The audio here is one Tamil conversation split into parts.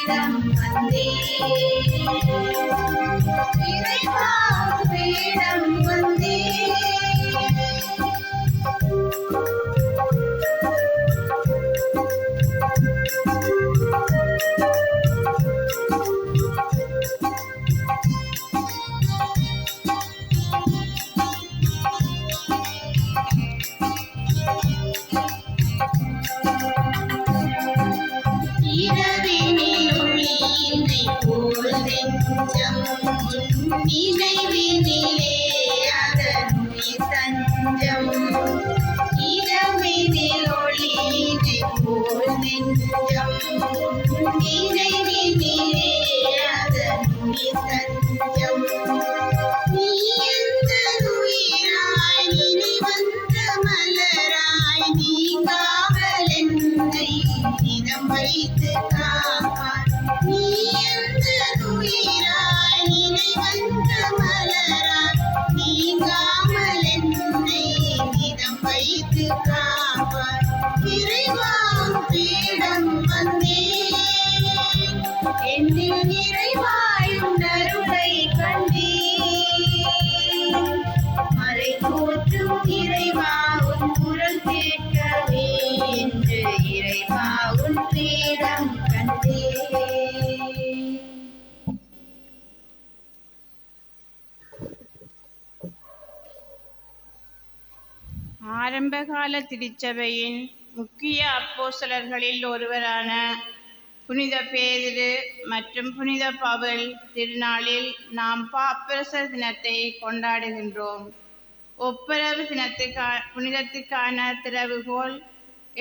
பீடம் வந்தே இறைவா பீடம் வந்தே நினைவினிலே அதனுயிர் தஞ்சம் இரவினில் ஒளியினை போல் நெஞ்சம் நினைவினிலே அதனுயிர் தஞ்சம் நீ எந்த உயிராய் நினை வந்த மலராய் நீ காவலென்னை நிறம் வைத்து காப்பாய் நீ எந்த உயிராய் நினை வந்த மலராய் நீங்காமல் என்னை நிறம் வைத்து காப்பாய் இறைவா பீடம் வந்தே என்னில் நிறைவாயும் அருளை கண்டே மறை போற்றும் இறைவா உன் குரல் கேட்கவே என்று இறைவா உன் பீடம் கண்டே. ஆரம்பகால திருச்சபையின் முக்கிய அப்போஸ்தலர்களில் ஒருவரான புனித பேதுரு மற்றும் புனித பவுல் திருநாளில் நாம் பாப்பரசர் தினத்தை கொண்டாடுகின்றோம். ஒப்புரவு புனிதத்துக்கான திறவுகோல்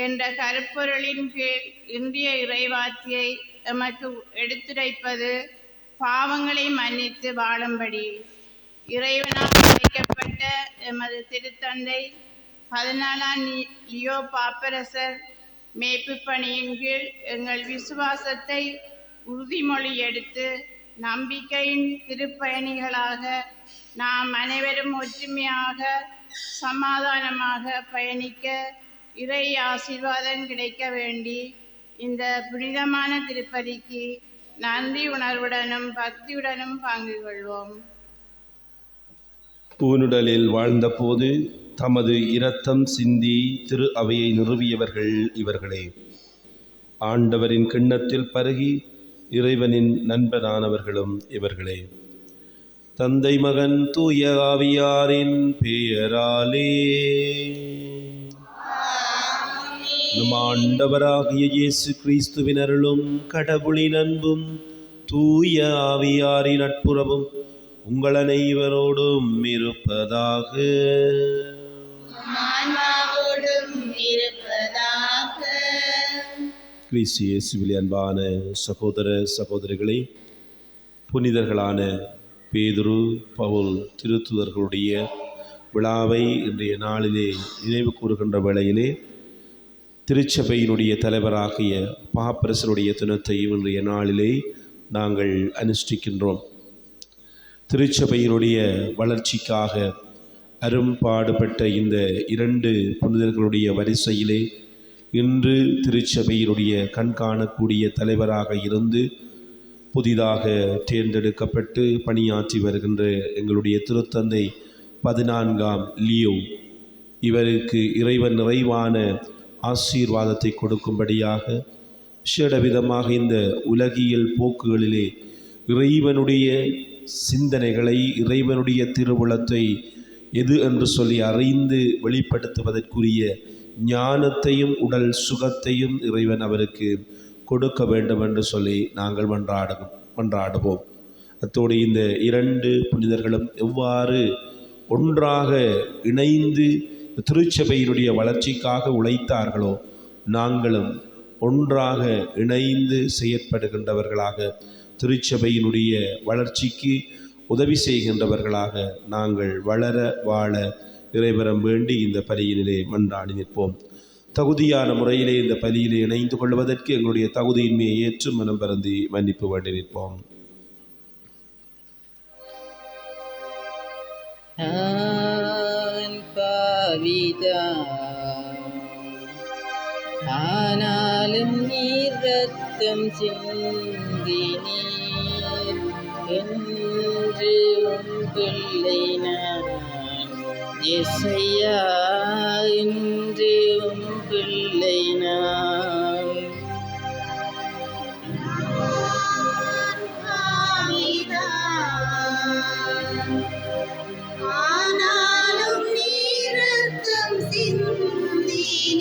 என்ற கருப்பொருளின் கீழ் இன்றைய இறைவார்த்தையை எமக்கு எடுத்துரைப்பது பாவங்களை மன்னித்து வாழும்படி. இறைவனால் அழைக்கப்பட்ட எமது திருத்தந்தை 14ஆம் லியோ பாப்பரசர் மேய்ப்பு பணியின் கீழ் எங்கள் விசுவாசத்தை உறுதிமொழி எடுத்து நம்பிக்கையின் திருப்பயணிகளாக நாம் அனைவரும் ஒற்றுமையாக சமாதானமாக பயணிக்க இறை ஆசீர்வாதம் கிடைக்க வேண்டி இந்த புனிதமான திருப்பலிக்கு நன்றி உணர்வுடனும் பக்தியுடனும் பங்கு கொள்வோம். பூனுடலில் வாழ்ந்தபோது தமது இரத்தம் சிந்தி திரு அவையை நிறுவியவர்கள் இவர்களே. ஆண்டவரின் கிண்ணத்தில் பருகி இறைவனின் நண்பனானவர்களும் இவர்களே. தந்தை மகன் தூய ஆவியாரின் பெயராலே நம் ஆண்டவராகிய இயேசு கிறிஸ்துவின் அருளும் கடவுளின் அன்பும் தூய ஆவியாரின் நட்புறவும் உங்கள் அனைவரோடும் இருப்பதாக. கிறிஸ்து இயேசுவில் அன்பான சகோதர சகோதரிகளே, புனிதர்களான பேதுரு பவுல் திருத்துதர்களுடைய விழாவை இன்றைய நாளிலே நினைவு கூறுகின்ற வேளையிலே திருச்சபையினுடைய தலைவராகிய பாப்பரசருடைய தினத்தையும் இன்றைய நாளிலே நாங்கள் அனுஷ்டிக்கின்றோம். திருச்சபையினுடைய வளர்ச்சிக்காக அரும்பாடுபட்ட இந்த இரண்டு புனிதர்களுடைய வரிசையிலே இன்று திருச்சபையினுடைய கண்காணக்கூடிய தலைவராக இருந்து புதிதாக தேர்ந்தெடுக்கப்பட்டு பணியாற்றி வருகின்ற எங்களுடைய திருத்தந்தை 14ஆம் லியோ இவருக்கு இறைவன் நிறைவான ஆசீர்வாதத்தை கொடுக்கும்படியாக விசேடவிதமாக இந்த உலகியல் போக்குகளிலே இறைவனுடைய சிந்தனைகளை இறைவனுடைய திருவுளத்தை எது என்று சொல்லி அறிந்து வெளிப்படுத்துவதற்குரிய ஞானத்தையும் உடல் சுகத்தையும் இறைவன் அவருக்கு கொடுக்க வேண்டும் என்று சொல்லி நாங்கள் மன்றாடுவோம். அத்தோடு இந்த இரண்டு புனிதர்களும் எவ்வாறு ஒன்றாக இணைந்து திருச்சபையினுடைய வளர்ச்சிக்காக உழைத்தார்களோ நாங்களும் ஒன்றாக இணைந்து செயற்படுகின்றவர்களாக திருச்சபையினுடைய வளர்ச்சிக்கு உதவி செய்கின்றவர்களாக நாங்கள் வளர வாழ இறைவரம் வேண்டி இந்த பலியிலே மன்றாடி நிற்போம். தகுதியான முறையிலே இந்த பலியிலே இணைந்து கொள்வதற்கு எங்களுடைய தகுதியின்மையை ஏற்று மனம் பரந்தி மன்னிப்பு வேண்டி நிற்போம். ஆனாலும் நீர் ரத்தம் சிந்தினீர் என்று உம் பிள்ளை நான் இசையா என்று உம் பிள்ளை நான் ஆனாலும் நீர் ரத்தம் சிந்தினீர்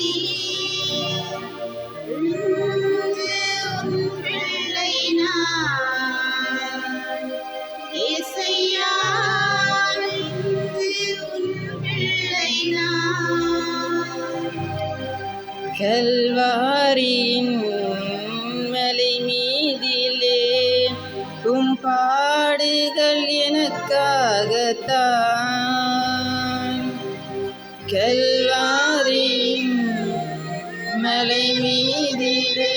என்று உம் பிள்ளை நான் இசையா என்று உம் பிள்ளை நான் கல்வாரியின் மலை மீதிலே உம் பாடுகள் எனக்காகத்தான் கல்வாரியின் மலை மீதிலே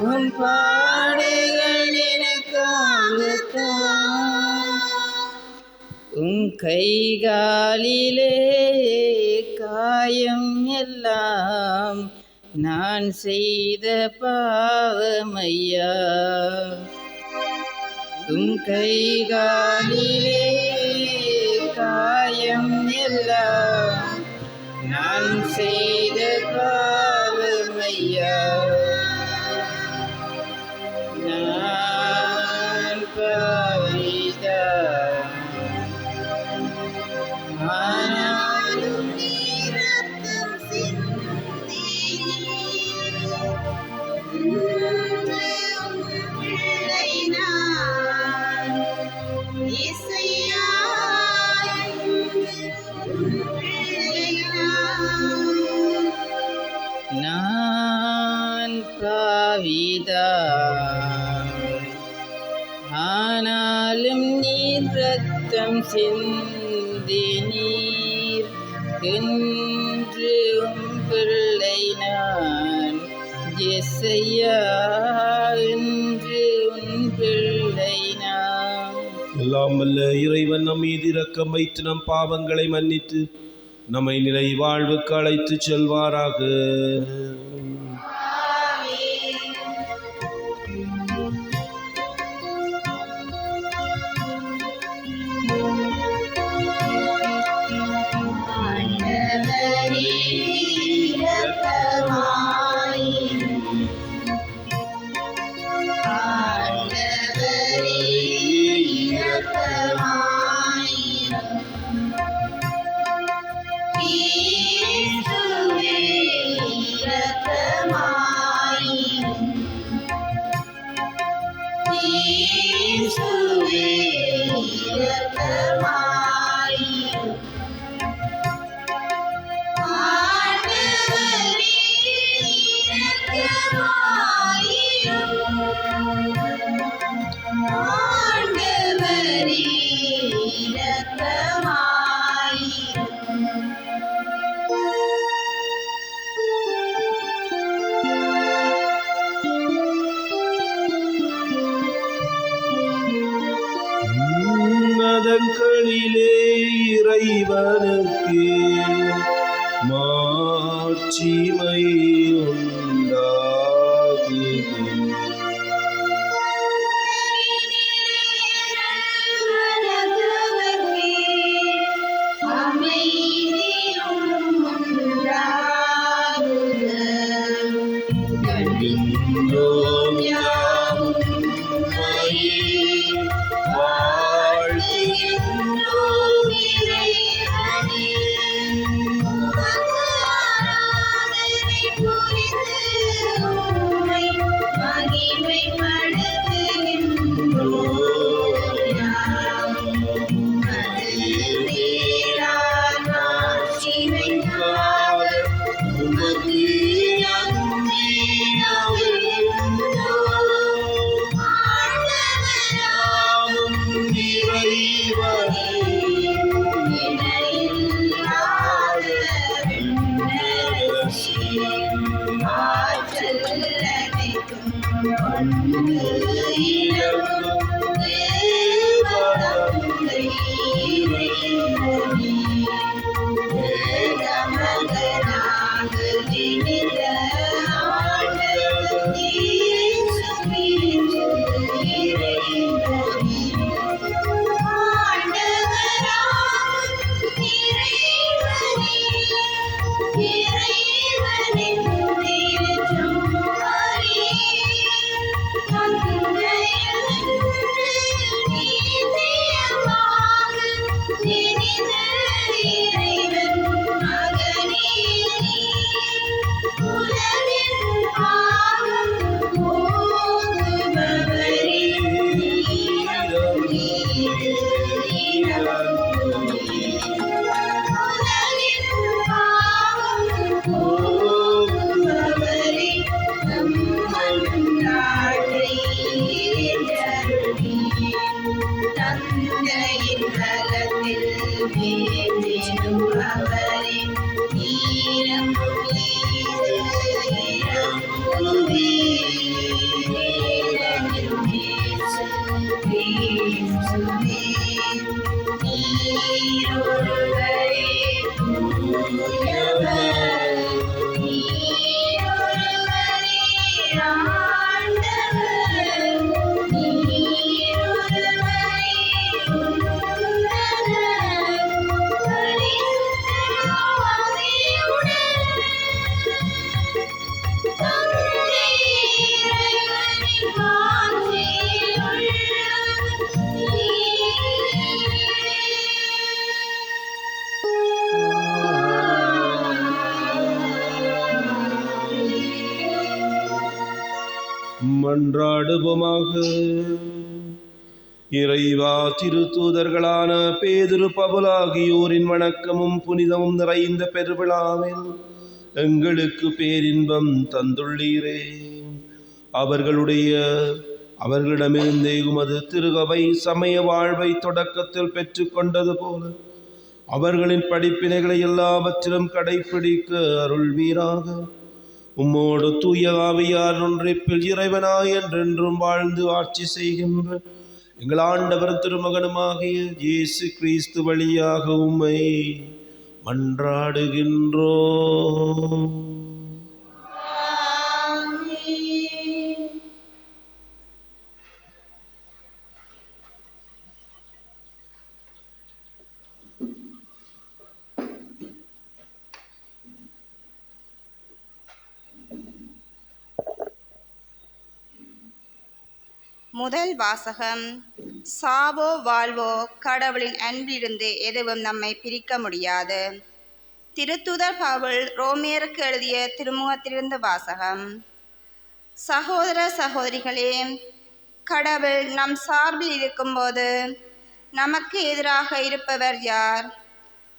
உம் பாடுகள் எனக்காகத்தான் உம் கைகாலிலே காயம் எல்லாம் நான் செய்த பாவமையா உம் கைகாலிலே காயம் எல்லாம் நான் செய்த பாவமையா நான் பாவிதான் ஆனாலும் நீர் ரத்தம் சிந்தினீர் என்று உம் பிள்ளை நான் இசையா என்று உம் பிள்ளை நான் பாவிதான் ஆனாலும் நீர் ரத்தம் சிந்தினீர் என்று உம் பிள்ளை நான் இசையா என்று உன் பிள்ளை நான் எல்லாம் வல்ல இறைவன் நம் மீது இரக்கம் வைத்து நம் பாவங்களை மன்னித்து நம்மை நிலை வாழ்வுக்கு அழைத்து செல்வாராக. ஆண்டவரே இரக்கமாயிரும். ஆண்டவரே இரக்கமாயிரும். இயேசுவே இரக்கமாயிரும். இயேசுவே இரக்கமாயிரும். ஆண்டவரே இரக்கமாயிரும். ஆண்டவரே இரக்கமாயிரும். உன்னதங்களிலே இறைவனுக்கு மாட்சிமை உண்டாகுக. கண்டின்றோம் யாவும் உம்மையே வாழ்த்துகின்றோம் இறைவனே. உமக்கு நாமும் இறைவனே மன்றாடுவோமாக. இறைவா, திருத்தூதர்களான பேதுரு, பவுல் ஆகியோரின் வணக்கமும் புனிதமும் நிறைந்த பெருவிழாவில் எங்களுக்கு பேரின்பம் தந்துள்ளீரே. அவர்களிடமிருந்தே உமது திருகவை சமய வாழ்வை தொடக்கத்தில் பெற்றுக்கொண்டது போல அவர்களின் படிப்பினைகளை எல்லாவற்றிலும் கடைப்பிடிக்க அருள்வீராக. உம்மோடு தூய ஆவியார் ஒன்றிப்பில் இறைவனாய் என்றென்றும் வாழ்ந்து ஆட்சி செய்கின்ற எங்கள் ஆண்டவர் திருமகனுமாகிய இயேசு கிறிஸ்து வழியாக உம்மை மன்றாடுகின்றோம். முதல் வாசகம். சாவோ வாழ்வோ, கடவுளின் அன்பிலிருந்து எதுவும் நம்மை பிரிக்க முடியாது. திருத்தூதர் பவுல் ரோமியருக்கு எழுதிய திருமுகத்திலிருந்து வாசகம். சகோதர சகோதரிகளே, கடவுள் நம் சார்பில் இருக்கும்போது நமக்கு எதிராக இருப்பவர் யார்?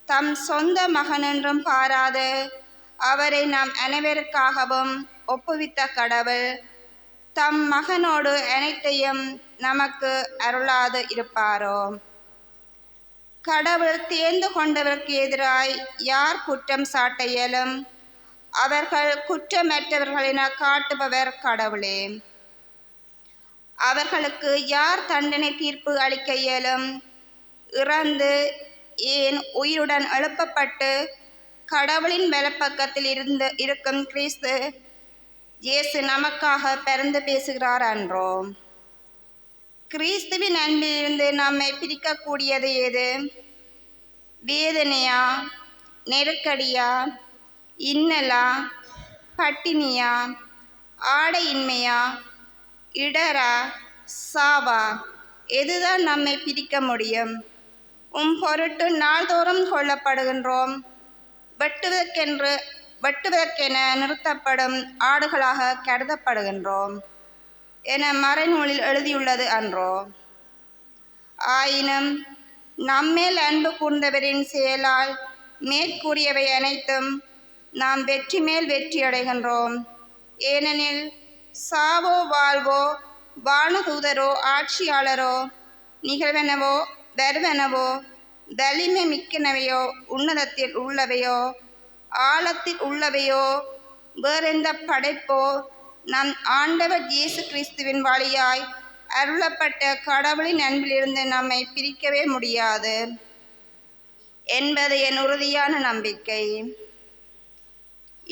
தம் சொந்த மகனென்றும் பாராது அவரை நம் அனைவருக்காகவும் ஒப்புவித்த கடவுள் தம் மகனோடு அனைத்தையும் நமக்கு அருளாது இருப்பாரோ? கடவுள் தேர்ந்து கொண்டவருக்கு எதிராய் யார் குற்றம் சாட்ட இயலும்? அவர்கள் குற்றமற்றவர்கள் என காட்டுபவர் கடவுளே. அவர்களுக்கு யார் தண்டனை தீர்ப்பு அளிக்க இயலும்? இறந்து ஏன் உயிருடன் எழுப்பப்பட்டு கடவுளின் வலப்பக்கத்தில் இருக்கும் கிறிஸ்து இயேசு நமக்காக பரிந்து பேசுகிறார் அன்றோ? கிறிஸ்துவின் அன்பிலிருந்து நம்மை பிரிக்கக்கூடியது எது? வேதனையா? நெருக்கடியா? இன்னலா? பட்டினியா? ஆடையின்மையா? இடரா? சாவா? எதுதான் நம்மை பிரிக்க முடியும்? உம் பொருட்டு நாள்தோறும் கொல்லப்படுகின்றோம். வெட்டுவதற்கென நிறுத்தப்படும் ஆடுகளாக கருதப்படுகின்றோம் என மறைநூலில் எழுதியுள்ளது அன்றோ? ஆயினும் நம்மேல் அன்பு கூர்ந்தவரின் செயலால் மேற்கூறியவை அனைத்தும் நாம் வெற்றி மேல் வெற்றி அடைகின்றோம். ஏனெனில் சாவோ வாழ்வோ, வானதூதரோ ஆட்சியாளரோ, நிகழ்வெனவோ வருவெனவோ, வலிமை மிக்கனவையோ, உன்னதத்தில் உள்ளவையோ, ஆழத்தில் உள்ளவையோ, வேறெந்த படைப்போ நம் ஆண்டவர் இயேசு கிறிஸ்துவின் வழியாய் அருளப்பட்ட கடவுளின் அன்பிலிருந்து நம்மை பிரிக்கவே முடியாது என்பது என் உறுதியான நம்பிக்கை.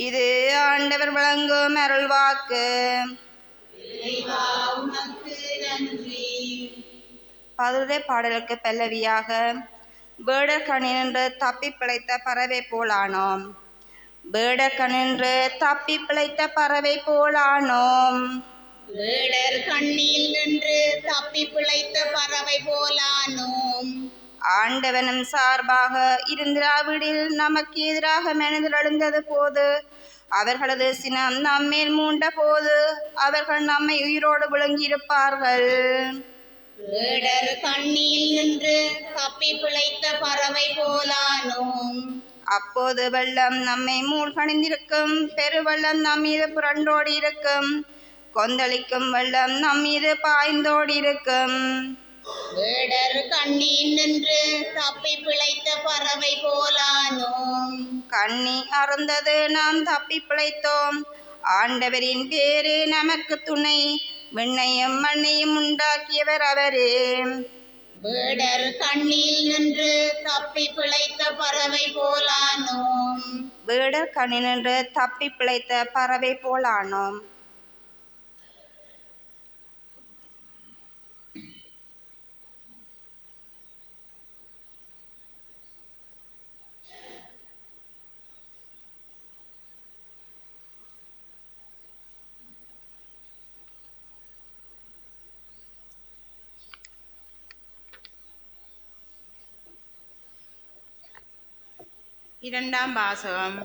இது ஆண்டவர் வழங்கும் அருள்வாக்கு. பதிலுரை பாடலுக்கு பல்லவியாக. வேடர் கண்ணினின்று தப்பி பிழைத்த பறவை போலானோம். வேடர் கண்ணினின்று தப்பி பிழைத்த பறவை போலானோம். வேடர் கண்ணில் நின்று தப்பி பிழைத்த பறவை போலானோம். ஆண்டவனும் சார்பாக இருந்திராவிடில் நமக்கு எதிராக மனிதர் எழுந்தது போது, அவர்களது சினம் நம்மேல் மூண்ட போது அவர்கள் நம்மை உயிரோடு விழுங்கியிருப்பார்கள். வேடர் கண்ணில் நின்று தப்பி பிழைத்த பறவை போலானோம். அப்போது வெள்ளம் நம்மை மூழ்கணிந்திருக்கும், பெருவெள்ளம் நம் மீது புரண்டோடி இருக்கும், கொந்தளிக்கும் வெள்ளம் நம் மீது பாய்ந்தோடி இருக்கும். வேடர் கண்ணில் நின்று தப்பி பிழைத்த பறவை போலானோம். கண்ணி அருந்தது, நாம் தப்பி பிழைத்தோம். ஆண்டவரின் பேரே நமக்கு துணை, விண்ணையும் மண்ணையும் உண்டாக்கியவர் அவரே. வேடர் கண்ணில் நின்று தப்பி பிழைத்த பறவை போலானோம். வேடர் கண்ணினின்று தப்பி பிழைத்த பறவை போலானோம். இரண்டாம் வாசகம்.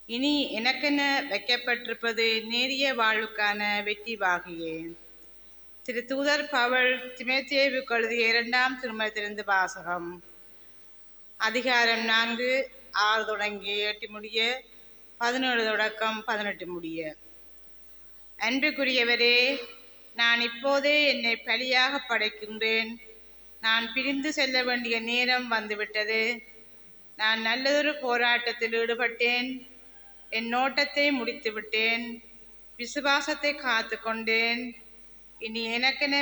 இனி எனக்கென வைக்கப்பட்டிருப்பது நேரிய வாழ்வுக்கான வெற்றி வாகியே. திரு தூதர் பவுல் தீமோத்தேயுவுக்கு எழுதிய 2ஆம் திருமுகத்திலிருந்து வாசகம். அதிகாரம் 4, 6 தொடங்கி 8 முடிய, 17 தொடக்கம் 18 முடிய. அன்புக்குரியவரே, நான் இப்போதே என்னை பலியாக படைக்கின்றேன். நான் பிரிந்து செல்ல வேண்டிய நேரம் வந்துவிட்டது. நான் நல்லதொரு போராட்டத்தில் ஈடுபட்டேன். என் நோட்டத்தை முடித்துவிட்டேன். விசுவாசத்தை காத்து கொண்டேன். இனி எனக்கென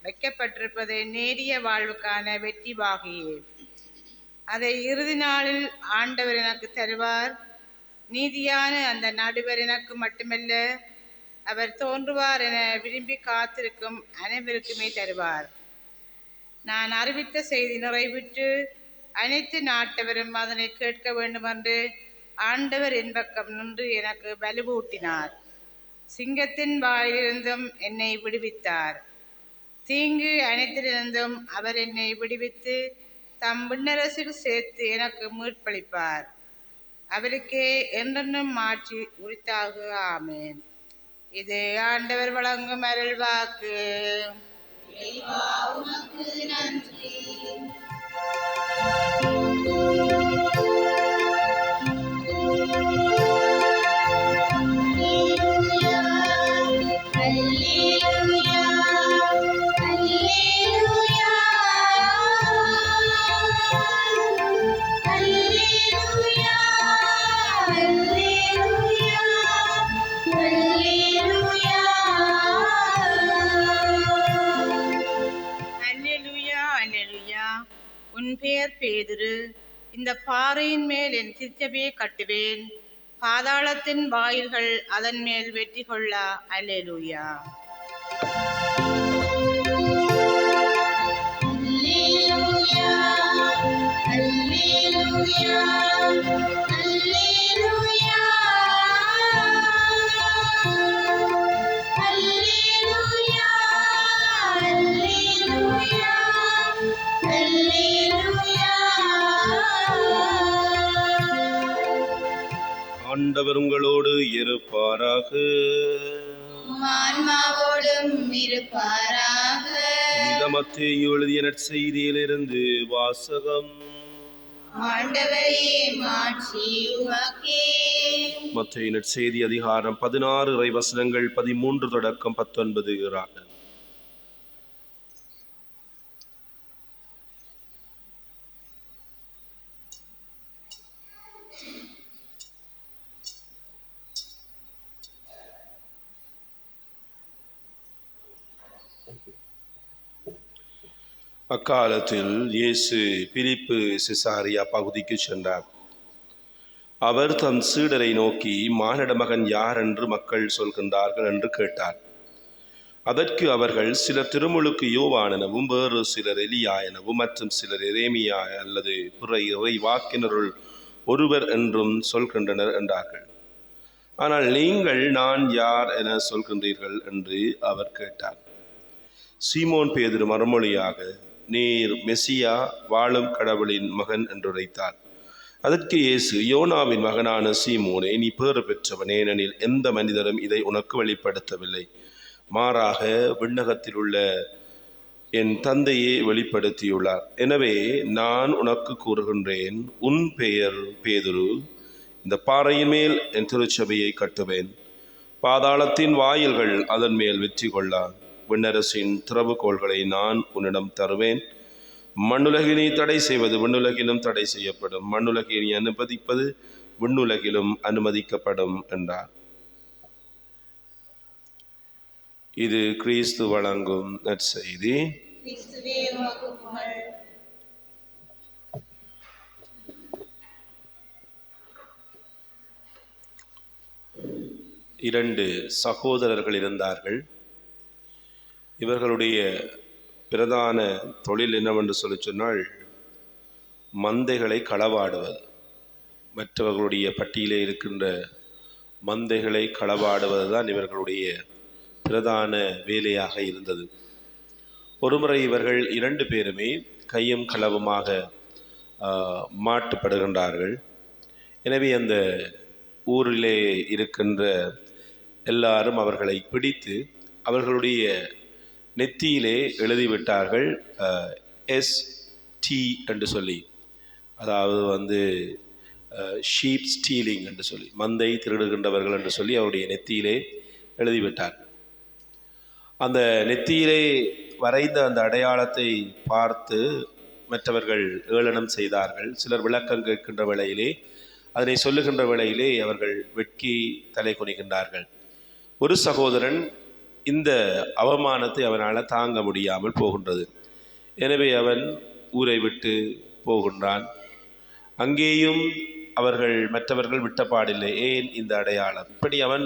வைக்கப்பட்டிருப்பது நேரிய வாழ்வுக்கான வெற்றி வாகியே. அதை இறுதி நாளில் ஆண்டவர் எனக்கு தருவார். நீதியான அந்த நடுவர் எனக்கு மட்டுமல்ல, அவர் தோன்றுவார் என விரும்பி காத்திருக்கும் அனைவருக்குமே தருவார். நான் அறிவித்த செய்தி நிறைவுற்று அனைத்து நாட்டவரும் அதனை கேட்க வேண்டுமென்று ஆண்டவர் என் பக்கம் நின்று எனக்கு வலுவூட்டினார். சிங்கத்தின் வாயிலிருந்தும் என்னை விடுவித்தார். தீங்கு அனைத்திலிருந்தும் அவர் என்னை விடுவித்து தம் விண்ணரசில் சேர்த்து எனக்கு மீட்பளிப்பார். அவருக்கே என்றென்றும் மாற்றி உரித்தாக. ஆமேன். இது ஆண்டவர் வழங்கும் அருள்வாக்கு. உன் பெயர் பேதுரு. இந்த பாறையின் மேல் என் திருச்சபையை கட்டுவேன். பாதாளத்தின் வாயில்கள் அதன் மேல் வெற்றி கொள்ளா. அல்லேலூயா. ஆண்டவர் உங்களோடு இருப்பாராக. ஆன்மாவோடும் இருப்பாராக. மத்தேயு எழுதிய நற்செய்தியிலிருந்து வாசகம். ஆண்டவரே, மாட்சி உமக்கே. மத்தேயு நற்செய்தி அதிகாரம் 16 இறைவசனங்கள் 13 தொடக்கம் 19 அக்காலத்தில் இயேசு பிலிப்பு செசாரியா பகுதிக்கு சென்றார். அவர் தம் சீடரை நோக்கி, மானிட மகன் யார் என்று மக்கள் சொல்கின்றார்கள் என்று கேட்டார். அதற்கு அவர்கள், சிலர் திருமுழுக்கு யோவான் எனவும், வேறு சிலர் எலியா எனவும், மற்றும் சிலர் எரேமியா அல்லது பிற இறை வாக்கினருள் ஒருவர் என்றும் சொல்கின்றனர் என்றார்கள். ஆனால் நீங்கள் நான் யார் என சொல்கின்றீர்கள் என்று அவர் கேட்டார். சீமோன் பேதுரு மறுமொழியாக, நீர் மெசியா, வாழும் கடவுளின் மகன் என்றுரைத்தார். அதற்கு இயேசு, யோனாவின் மகனான சீமோனே, நீ பேறு பெற்றவன், ஏனெனில் எந்த மனிதரும் இதை உனக்கு வெளிப்படுத்தவில்லை, மாறாக விண்ணகத்தில் உள்ள என் தந்தையே வெளிப்படுத்தியுள்ளார். எனவே நான் உனக்கு கூறுகின்றேன், உன் பெயர் பேதுரு. இந்த பாறையின் மேல் என் திருச்சபையை கட்டுவேன். பாதாளத்தின் வாயில்கள் அதன் மேல் வெற்றி கொள்ளா. விண்ணரசின் திறவுகோள்களை நான் உன்னிடம் தருவேன். மண்ணுலகினை தடை செய்வது விண்ணுலகிலும் தடை செய்யப்படும், மண்ணுலகினை அனுமதிப்பது விண்ணுலகிலும் அனுமதிக்கப்படும் என்றார். இது கிறிஸ்து வழங்கும் நற்செய்தி. இரண்டு சகோதரர்கள் இருந்தார்கள். இவர்களுடைய பிரதான தொழில் என்னவென்று சொன்னால் மந்தைகளை களவாடுவது. மற்றவர்களுடைய பட்டியலே இருக்கின்ற மந்தைகளை களவாடுவது தான் இவர்களுடைய பிரதான வேலையாக இருந்தது. ஒருமுறை இவர்கள் 2 பேருமே கையும் களவுமாக மாட்டுப்படுகின்றார்கள். எனவே அந்த ஊரிலே இருக்கின்ற எல்லாரும் அவர்களை பிடித்து அவர்களுடைய நெத்தியிலே எழுதிவிட்டார்கள் ST என்று சொல்லி, அதாவது ஷீப் ஸ்டீலிங் என்று சொல்லி, மந்தை திருடுகின்றவர்கள் என்று சொல்லி அவருடைய நெத்தியிலே எழுதிவிட்டார். அந்த நெத்தியிலே வரைந்த அந்த அடையாளத்தை பார்த்து மற்றவர்கள் ஏளனம் செய்தார்கள். சிலர் விளக்கம் கேட்கின்ற வேளையிலே, அதனை சொல்லுகின்ற வேளையிலே அவர்கள் வெட்கி தலை குனிகின்றார்கள். ஒரு சகோதரன் இந்த அவமானத்தை அவனால் தாங்க முடியாமல் போகின்றது. எனவே அவன் ஊரை விட்டு போகின்றான். அங்கேயும் மற்றவர்கள் விட்டப்பாடில்லை. ஏன் இந்த அடையாளம்? இப்படி அவன்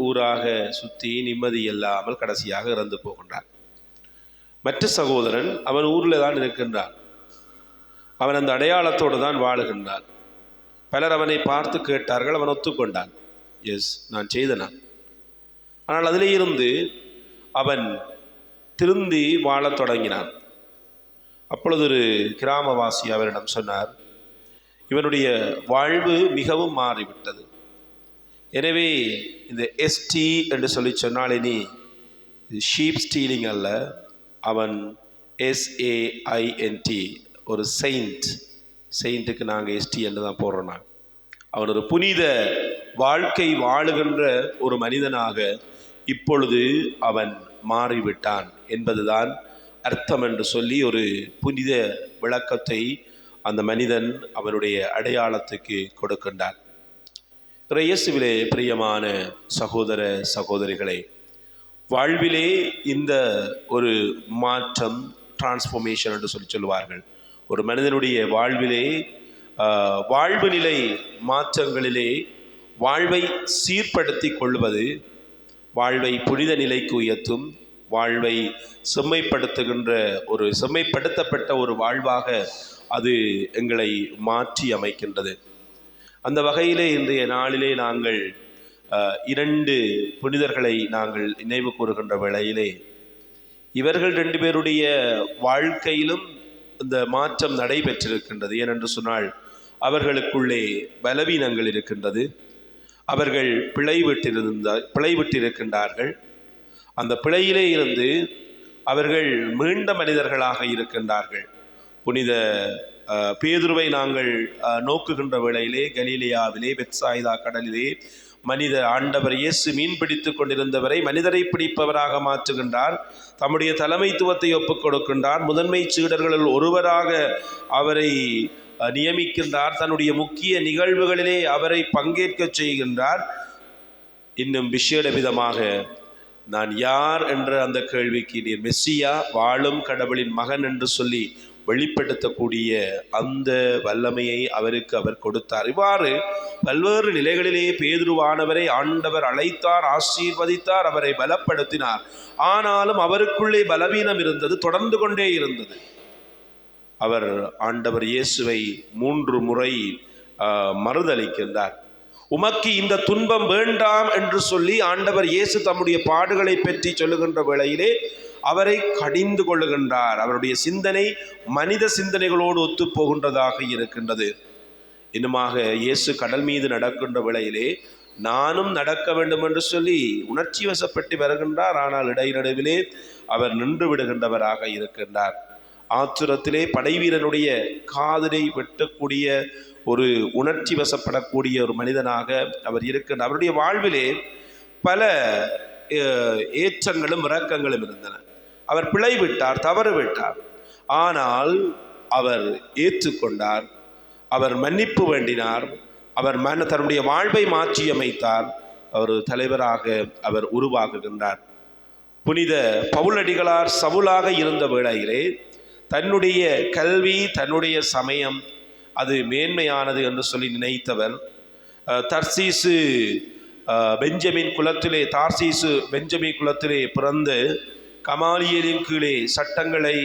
ஊராக சுற்றி நிம்மதி இல்லாமல் கடைசியாக இறந்து போகின்றான். மற்ற சகோதரன் அவன் ஊரில் தான் இருக்கின்றான். அவன் அந்த அடையாளத்தோடு தான் வாழுகின்றான். பலர் அவனை பார்த்து கேட்டார்கள். அவன் ஒத்துக்கொண்டான், எஸ் நான் செய்தனான். ஆனால் அதிலே இருந்து அவன் திருந்தி வாழத் தொடங்கினான். அப்பொழுது ஒரு கிராமவாசி அவரிடம் சொன்னார், இவனுடைய வாழ்வு மிகவும் மாறிவிட்டது. எனவே இந்த ST என்று சொல்லி சொன்னால் இனி ஷீப் ஸ்டீலிங் அல்ல, அவன் SAINT, ஒரு செயிண்ட்டுக்கு நாங்கள் ST என்று தான் போடுறோம். நாங்கள் அவன் ஒரு புனித வாழ்க்கை வாழுகின்ற ஒரு மனிதனாக இப்பொழுது அவன் மாறிவிட்டான் என்பதுதான் அர்த்தம் என்று சொல்லி ஒரு புனித விளக்கத்தை அந்த மனிதன் அவனுடைய அடையாளத்துக்கு கொடுக்கின்றான். இயேசுவிலே பிரியமான சகோதர சகோதரிகளே, வாழ்விலே இந்த ஒரு மாற்றம், டிரான்ஸ்ஃபர்மேஷன் என்று சொல்லுவார்கள். ஒரு மனிதனுடைய வாழ்விலே வாழ்வு நிலை மாற்றங்களிலே வாழ்வை சீர்படுத்தி கொள்வது வாழ்வை புனித நிலைக்கு உயர்த்தும், வாழ்வை செம்மைப்படுத்தப்பட்ட ஒரு வாழ்வாக அது எங்களை மாற்றி அமைக்கின்றது. அந்த வகையிலே இன்றைய நாளிலே நாங்கள் 2 புனிதர்களை நாங்கள் நினைவு கூறுகின்ற வேளையிலே, இவர்கள் 2 பேருடைய வாழ்க்கையிலும் இந்த மாற்றம் நடைபெற்றிருக்கின்றது. ஏனென்று சொன்னால் அவர்களுக்குள்ளே பலவீனங்கள் இருக்கின்றது. அவர்கள் பிழைவிட்டிருக்கின்றார்கள். அந்த பிழையிலே இருந்து அவர்கள் மீண்ட மனிதர்களாக இருக்கின்றார்கள். புனித பேதுருவை நாங்கள் நோக்குகின்ற வேளையிலே கலிலேயாவிலே பெத்சாயிதா கடலிலே ஆண்டவர் இயேசு மீன் பிடித்து கொண்டிருந்தவரை மனிதரை பிடிப்பவராக மாற்றுகின்றார். தம்முடைய தலைமைத்துவத்தை ஒப்புக் கொடுக்கின்றார். முதன்மை சீடர்களில் ஒருவராக அவரை நியமிக்கின்றார். தன்னுடைய முக்கிய நிகழ்வுகளிலே அவரை பங்கேற்க செய்கின்றார். இன்னும் விசேட விதமாக நான் யார் என்ற அந்த கேள்விக்கு நீர் மெஸ்ஸியா, வாழும் கடவுளின் மகன் என்று சொல்லி வெளிப்படுத்தக்கூடிய அந்த வல்லமையை அவருக்கு அவர் கொடுத்தார். இவ்வாறு பல்வேறு நிலைகளிலே பேதுருவானவரை ஆண்டவர் அழைத்தார், ஆசீர்வதித்தார், அவரை பலப்படுத்தினார். ஆனாலும் அவருக்குள்ளே பலவீனம் இருந்தது, தொடர்ந்து கொண்டே இருந்தது. அவர் ஆண்டவர் இயேசுவை 3 முறை மறுதலிக்கின்றார். உமக்கு இந்த துன்பம் வேண்டாம் என்று சொல்லி ஆண்டவர் இயேசு தம்முடைய பாடுகளை பற்றி சொல்லுகின்ற வேளையிலே அவரை கடிந்து கொள்ளுகின்றார். அவருடைய சிந்தனை மனித சிந்தனைகளோடு ஒத்துப்போகின்றதாக இருக்கின்றது. இன்னுமாக இயேசு கடல் மீது நடக்கின்ற வேளையிலே நானும் நடக்க வேண்டும் என்று சொல்லி உணர்ச்சி வசப்பட்டு வருகின்றார். ஆனால் இடைநடுவிலே அவர் நின்று விடுகின்றவராக இருக்கின்றார். ஆத்துரத்திலே படைவீரனுடைய காதலை வெட்டக்கூடிய ஒரு உணர்ச்சி வசப்படக்கூடிய ஒரு மனிதனாக அவர் இருக்கின்றார். அவருடைய வாழ்விலே பல ஏற்றங்களும் இறக்கங்களும் இருந்தன. அவர் பிழை விட்டார், தவறு விட்டார். ஆனால் அவர் ஏற்றுக்கொண்டார், அவர் மன்னிப்பு வேண்டினார், அவர் தன்னுடைய வாழ்வை மாற்றி அமைத்தார். அவர் தலைவராக அவர் உருவாகுகின்றார். புனித பவுலடிகளார் சவுலாக இருந்த வேளையிலே தன்னுடைய கல்வி, தன்னுடைய சமயம் அது மேன்மையானது என்று சொல்லி நினைத்தவர் தார்சீசு பெஞ்சமின் குலத்திலே பிறந்து கமாலியலின் கீழே சட்டங்களை,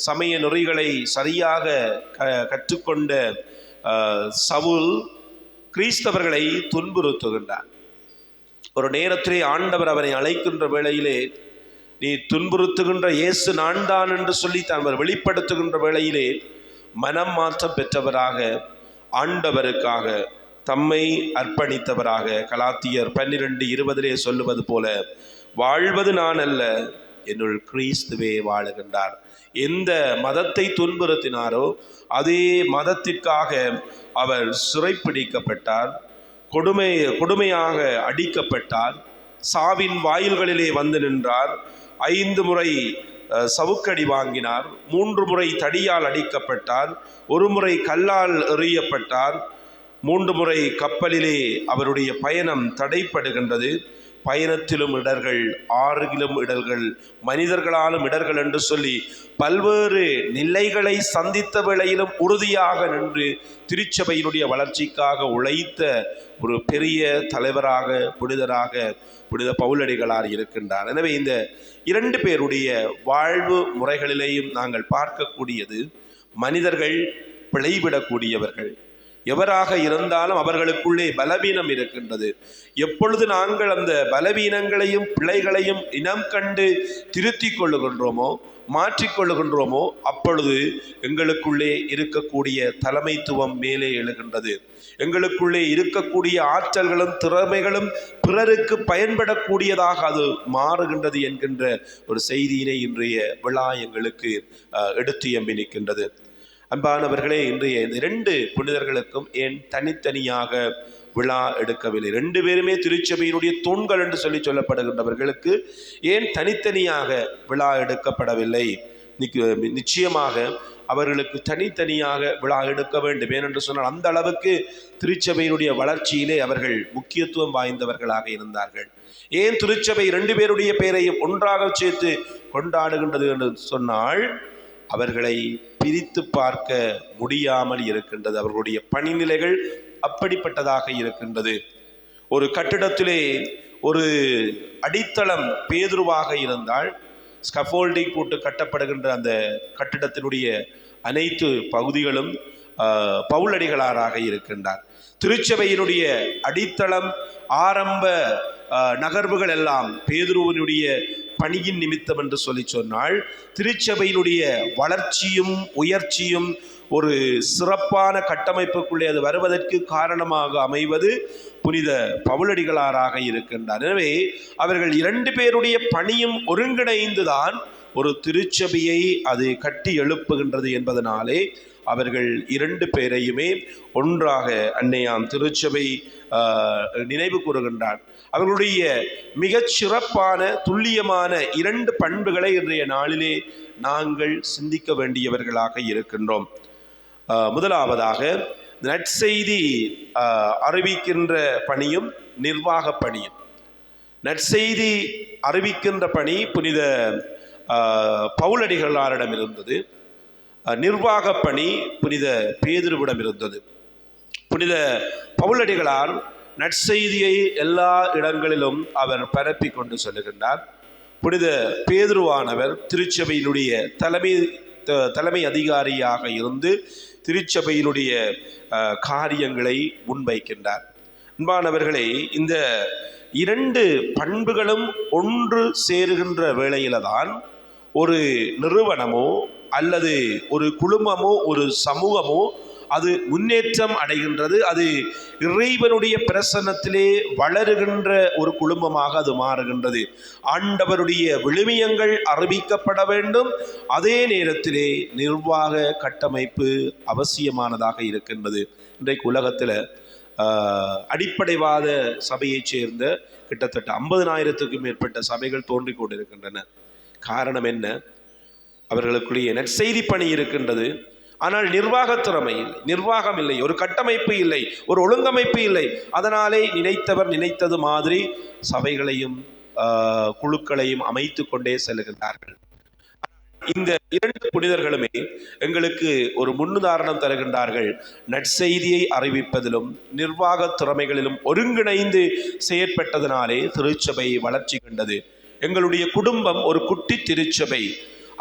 சமய நெறிகளை சரியாக கற்றுக்கொண்ட சவுல் கிறிஸ்தவர்களை துன்புறுத்துகின்றார். ஒரு நேரத்திலே ஆண்டவர் அவனை அழைக்கின்ற வேளையிலே, நீ துன்புறுத்துகின்ற இயேசு நான் தான் என்று சொல்லி அவர் வெளிப்படுத்துகின்ற வேளையிலே மனம் மாற்றம் பெற்றவராக ஆண்டவருக்காக தம்மை அர்ப்பணித்தவராக கலாத்தியர் 12:20 சொல்லுவது போல, வாழ்வது நான் அல்ல, என்னுள் கிறிஸ்துவே வாழுகின்றார். எந்த மதத்தை துன்புறுத்தினாரோ அதே மதத்திற்காக அவர் சிறைப்பிடிக்கப்பட்டார், கொடுமையாக அடிக்கப்பட்டார், சாவின் வாயில்களிலே வந்து நின்றார், 5 முறை சவுக்கடி வாங்கினார், 3 முறை தடியால் அடிக்கப்பட்டார், 1 முறை கல்லால் எறியப்பட்டார், 3 முறை கப்பலிலே அவருடைய பயணம் தடைப்படுகின்றது. பயணத்திலும் இடர்கள், ஆறுகிலும் இடர்கள், மனிதர்களாலும் இடர்கள் என்று சொல்லி பல்வேறு நிலைகளை சந்தித்த வேளையிலும் உறுதியாக நின்று திருச்சபையினுடைய வளர்ச்சிக்காக உழைத்த ஒரு பெரிய தலைவராக, புனித பவுலடிகளார் இருக்கின்றார். எனவே இந்த 2 பேருடைய வாழ்வு முறைகளிலேயும் நாங்கள் பார்க்கக்கூடியது, மனிதர்கள் பிழைவிடக்கூடியவர்கள். எவராக இருந்தாலும் அவர்களுக்குள்ளே பலவீனம் இருக்கின்றது. எப்பொழுது நாங்கள் அந்த பலவீனங்களையும் பிழைகளையும் இனம் கண்டு திருத்தி கொள்ளுகின்றோமோ, மாற்றிக்கொள்ளுகின்றோமோ, அப்பொழுது எங்களுக்குள்ளே இருக்கக்கூடிய தலைமைத்துவம் மேலே எழுகின்றது. எங்களுக்குள்ளே இருக்கக்கூடிய ஆற்றல்களும் திறமைகளும் பிறருக்கு பயன்படக்கூடியதாக அது மாறுகின்றது என்கின்ற ஒரு செய்தியினை இன்றைய விழா எங்களுக்கு எடுத்து எம்பி நிற்கின்றது. அன்பானவர்களே, இன்றைய இந்த 2 புனிதர்களுக்கும் ஏன் தனித்தனியாக விழா எடுக்கவில்லை? 2 பேருமே திருச்சபையினுடைய தூண்கள் என்று சொல்லப்படுகின்றவர்களுக்கு ஏன் தனித்தனியாக விழா எடுக்கப்படவில்லை? நிச்சயமாக அவர்களுக்கு தனித்தனியாக விழா எடுக்க வேண்டும். ஏனென்று சொன்னால் அந்த அளவுக்கு திருச்சபையினுடைய வளர்ச்சியிலே அவர்கள் முக்கியத்துவம் வாய்ந்தவர்களாக இருந்தார்கள். ஏன் திருச்சபை 2 பேருடைய பெயரையும் ஒன்றாக சேர்த்து கொண்டாடுகின்றது என்று சொன்னால், அவர்களை பிரித்து பார்க்க முடியாமல் இருக்கின்றது. அவர்களுடைய பணிநிலைகள் அப்படிப்பட்டதாக இருக்கின்றது. ஒரு கட்டிடத்திலே ஒரு அடித்தளம் பேதுருவாக இருந்தால், ஸ்கஃபோல்டிங் போட்டு கட்டப்படுகின்ற அந்த கட்டிடத்தினுடைய அனைத்து பகுதிகளும் பவுலடிகளாராக இருக்கின்றார். திருச்சபையினுடைய அடித்தளம், ஆரம்ப நகர்வுகள் எல்லாம் பேதுருவினுடைய பணியின் நிமித்தம் என்று சொன்னால், திருச்சபையினுடைய வளர்ச்சியும் உயர்ச்சியும் ஒரு சிறப்பான கட்டமைப்புக்குள்ளே அது வருவதற்கு காரணமாக அமைவது புனித பவுலடிகளாராக இருக்கின்றார். எனவே அவர்கள் 2 பேருடைய பணியும் ஒருங்கிணைந்துதான் ஒரு திருச்சபையை அது கட்டி எழுப்புகின்றது என்பதனாலே அவர்கள் 2 பேரையுமே ஒன்றாக அன்னையாம் திருச்சபை நினைவு கூறுகின்றார். அவர்களுடைய மிகச் சிறப்பான துல்லியமான 2 பண்புகளை இன்றைய நாளிலே நாங்கள் சிந்திக்க வேண்டியவர்களாக இருக்கின்றோம். முதலாவதாக, நற்செய்தி அறிவிக்கின்ற பணியும் நிர்வாக பணியும். நற்செய்தி அறிவிக்கின்ற பணி புனித பவுலடிகளாரிடம் இருந்தது. நிர்வாக பணி புனித பேதுருவிடம் இருந்தது. புனித பவுலடிகளார் நற்செய்தியை எல்லா இடங்களிலும் அவர் பரப்பி கொண்டு செல்லுகின்றார். புனித பேதுருவானவர் திருச்சபையினுடைய தலைமை அதிகாரியாக இருந்து திருச்சபையினுடைய காரியங்களை முன்வைக்கின்றார். அன்பானவர்களே, இந்த 2 பண்புகளும் ஒன்று சேருகின்ற வேளையில தான் ஒரு நிறுவனமோ அல்லது ஒரு குழுமமோ ஒரு சமூகமோ அது முன்னேற்றம் அடைகின்றது. அது இறைவனுடைய பிரசன்னத்திலே வளருகின்ற ஒரு குழுமமாக அது மாறுகின்றது. ஆண்டவருடைய விழுமியங்கள் அறிவிக்கப்பட வேண்டும். அதே நேரத்திலே நிர்வாக கட்டமைப்பு அவசியமானதாக இருக்கின்றது. இன்றைக்கு உலகத்தில் அடிப்படைவாத சபையைச் சேர்ந்த கிட்டத்தட்ட 50,000க்கும் மேற்பட்ட சபைகள் தோன்றிக் கொண்டிருக்கின்றன. காரணம் என்ன? அவர்களுக்குரிய நற்செய்தி பணி இருக்கின்றது, ஆனால் நிர்வாகத் திறமை இல்லை, நிர்வாகம் இல்லை, ஒரு கட்டமைப்பு இல்லை, ஒரு ஒழுங்கமைப்பு இல்லை. அதனாலே நினைத்தவர் நினைத்தது மாதிரி சபைகளையும் குழுக்களையும் அமைத்து கொண்டே செல்கின்றார்கள். இந்த 2 புனிதர்களுமே எங்களுக்கு ஒரு முன்னுதாரணம் தருகின்றார்கள். நற்செய்தியை அறிவிப்பதிலும் நிர்வாக திறமைகளிலும் ஒருங்கிணைந்து செயற்பட்டதனாலே திருச்சபை வளர்ச்சி கண்டது. எங்களுடைய குடும்பம் ஒரு குட்டி திருச்சபை.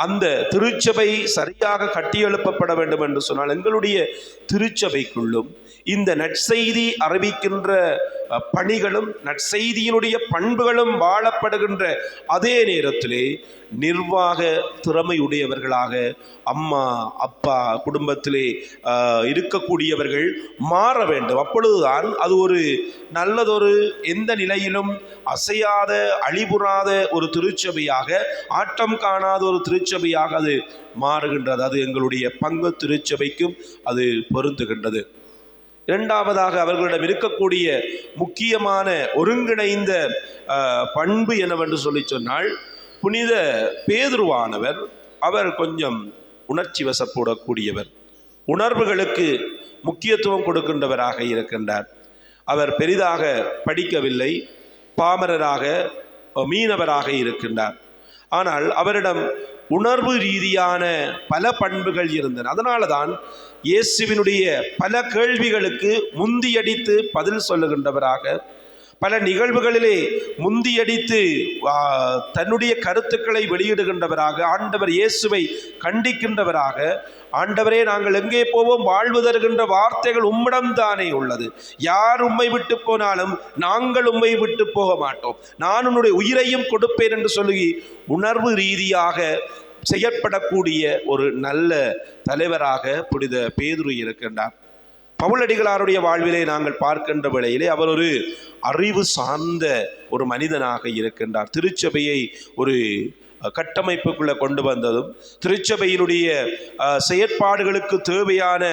அந்த திருச்சபை சரியாக கட்டியெழுப்பப்பட வேண்டும் என்று சொன்னால் எங்களுடைய திருச்சபைக்குள்ளும் இந்த நற்செய்தி அறிவிக்கின்ற பணிகளும் நற்செய்தியினுடைய பண்புகளும் வாழப்படுகின்ற அதே நேரத்திலே நிர்வாக திறமையுடையவர்களாக அம்மா அப்பா குடும்பத்திலே இருக்கக்கூடியவர்கள் மாற வேண்டும். அப்பொழுதுதான் அது ஒரு நல்லதொரு எந்த நிலையிலும் அசையாத அழிபுறாத ஒரு திருச்சபையாக, ஆட்டம் காணாத ஒரு திருச்சபையாக அது மாறுகின்றது. அது எங்களுடைய பங்கு திருச்சபைக்கும் அது பொருந்துகின்றது. இரண்டாவதாக அவர்களிடம் இருக்கக்கூடிய முக்கியமான ஒருங்கிணைந்த பண்பு என்னவென்று சொல்லி சொன்னால், புனித பேதுருவானவர் அவர் கொஞ்சம் உணர்ச்சி வசப்படக்கூடியவர், உணர்வுகளுக்கு முக்கியத்துவம் கொடுக்கின்றவராக இருக்கின்றார். அவர் பெரிதாக படிக்கவில்லை, பாமரராக மீனவராக இருக்கின்றார். ஆனால் அவரிடம் உணர்வு ரீதியான பல பண்புகள் இருந்தன. அதனால தான் இயேசுவினுடைய பல கேள்விகளுக்கு முந்தியடித்து பதில் சொல்லுகின்றவராக, பல நிகழ்வுகளிலே முந்தியடித்து தன்னுடைய கருத்துக்களை வெளியிடுகின்றவராக, ஆண்டவர் இயேசுவை கண்டிக்கின்றவராக, ஆண்டவரே நாங்கள் எங்கே போவோம், வாழ்வு தருகின்ற வார்த்தைகள் உம்மிடம்தானே உள்ளது, யார் உம்மை விட்டு போனாலும் நாங்கள் உம்மை விட்டு போக மாட்டோம், நான் உன்னுடைய உயிரையும் கொடுப்பேன் என்று சொல்லி உணர்வு ரீதியாக செயற்படக்கூடிய ஒரு நல்ல தலைவராக புனித பேதுரு இருக்கின்றார். பவுலடிகளாருடைய வாழ்விலே நாங்கள் பார்க்கின்ற வேளையிலே அவர் ஒரு அறிவு சார்ந்த ஒரு மனிதனாக இருக்கின்றார். திருச்சபையை ஒரு கட்டமைப்புக்குள்ளே கொண்டு வந்ததும், திருச்சபையினுடைய செயற்பாடுகளுக்கு தேவையான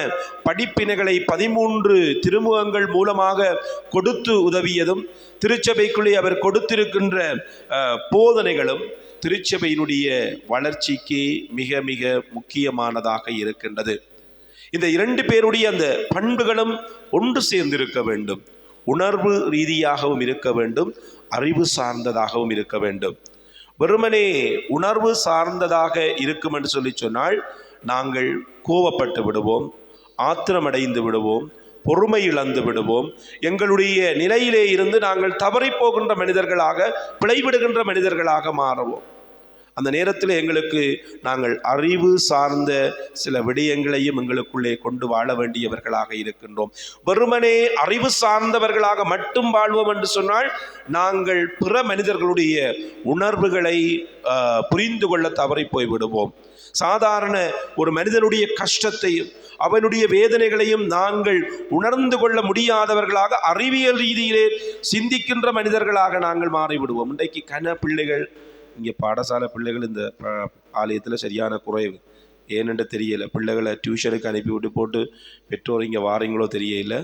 படிப்பினைகளை 13 திருமுகங்கள் மூலமாக கொடுத்து உதவியதும், திருச்சபைக்குள்ளே அவர் கொடுத்திருக்கின்ற போதனைகளும் திருச்சபையினுடைய வளர்ச்சிக்கு மிக மிக முக்கியமானதாக இருக்கின்றது. இந்த 2 பேருடைய அந்த பண்புகளும் ஒன்று சேர்ந்திருக்க வேண்டும். உணர்வு ரீதியாகவும் இருக்க வேண்டும், அறிவு சார்ந்ததாகவும் இருக்க வேண்டும். வெறுமனே உணர்வு சார்ந்ததாக இருக்கும் என்று சொல்லி சொன்னால் நாங்கள் கோபப்பட்டு விடுவோம், ஆத்திரமடைந்து விடுவோம், பொறுமை இழந்து விடுவோம், எங்களுடைய நிலையிலே இருந்து நாங்கள் தவறி போகின்ற மனிதர்களாக, பிழைவிடுகின்ற மனிதர்களாக மாறுவோம். அந்த நேரத்தில் எங்களுக்கு நாங்கள் அறிவு சார்ந்த சில விடயங்களையும் எங்களுக்குள்ளே கொண்டு வாழ வேண்டியவர்களாக இருக்கின்றோம். வெறுமனே அறிவு சார்ந்தவர்களாக மட்டும் வாழ்வோம் என்று சொன்னால் நாங்கள் பிற மனிதர்களுடைய உணர்வுகளை புரிந்து கொள்ள தவறி போய்விடுவோம். சாதாரண ஒரு மனிதனுடைய கஷ்டத்தையும் அவனுடைய வேதனைகளையும் நாங்கள் உணர்ந்து கொள்ள முடியாதவர்களாக, அறிவியல் ரீதியிலே சிந்திக்கின்ற மனிதர்களாக நாங்கள் மாறிவிடுவோம். இன்றைக்கு பிள்ளைகள், இங்கே பாடசாலை பிள்ளைகள் இந்த ஆலயத்தில் சரியான குறைவு, ஏனென்று தெரியலை. பிள்ளைகளை டியூஷனுக்கு அனுப்பிவிட்டு போட்டு பெற்றோர் இங்கே வாரீங்களோ தெரியல.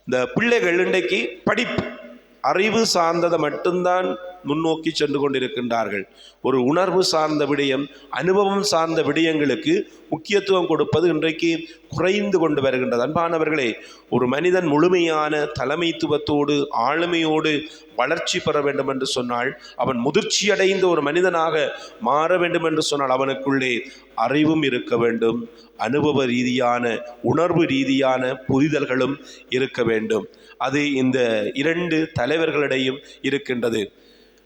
இந்த பிள்ளைகள் இன்றைக்கு படிப்பு அறிவு சார்ந்ததை மட்டும்தான் முன்னோக்கி சென்று கொண்டிருக்கின்றார்கள். ஒரு உணர்வு சார்ந்த விடயம், அனுபவம் சார்ந்த விடயங்களுக்கு முக்கியத்துவம் கொடுப்பது இன்றைக்கு குறைந்து கொண்டு வருகின்றது. அன்பானவர்களே, ஒரு மனிதன் முழுமையான தலைமைத்துவத்தோடு ஆளுமையோடு வளர்ச்சி பெற வேண்டும் என்று சொன்னால், அவன் முதிர்ச்சியடைந்த ஒரு மனிதனாக மாற வேண்டும் என்று சொன்னால் அவனுக்குள்ளே அறிவும் இருக்க வேண்டும், அனுபவ ரீதியான உணர்வு ரீதியான புரிதல்களும் இருக்க வேண்டும். அது இந்த 2 தலைவர்களிடையும் இருக்கின்றது.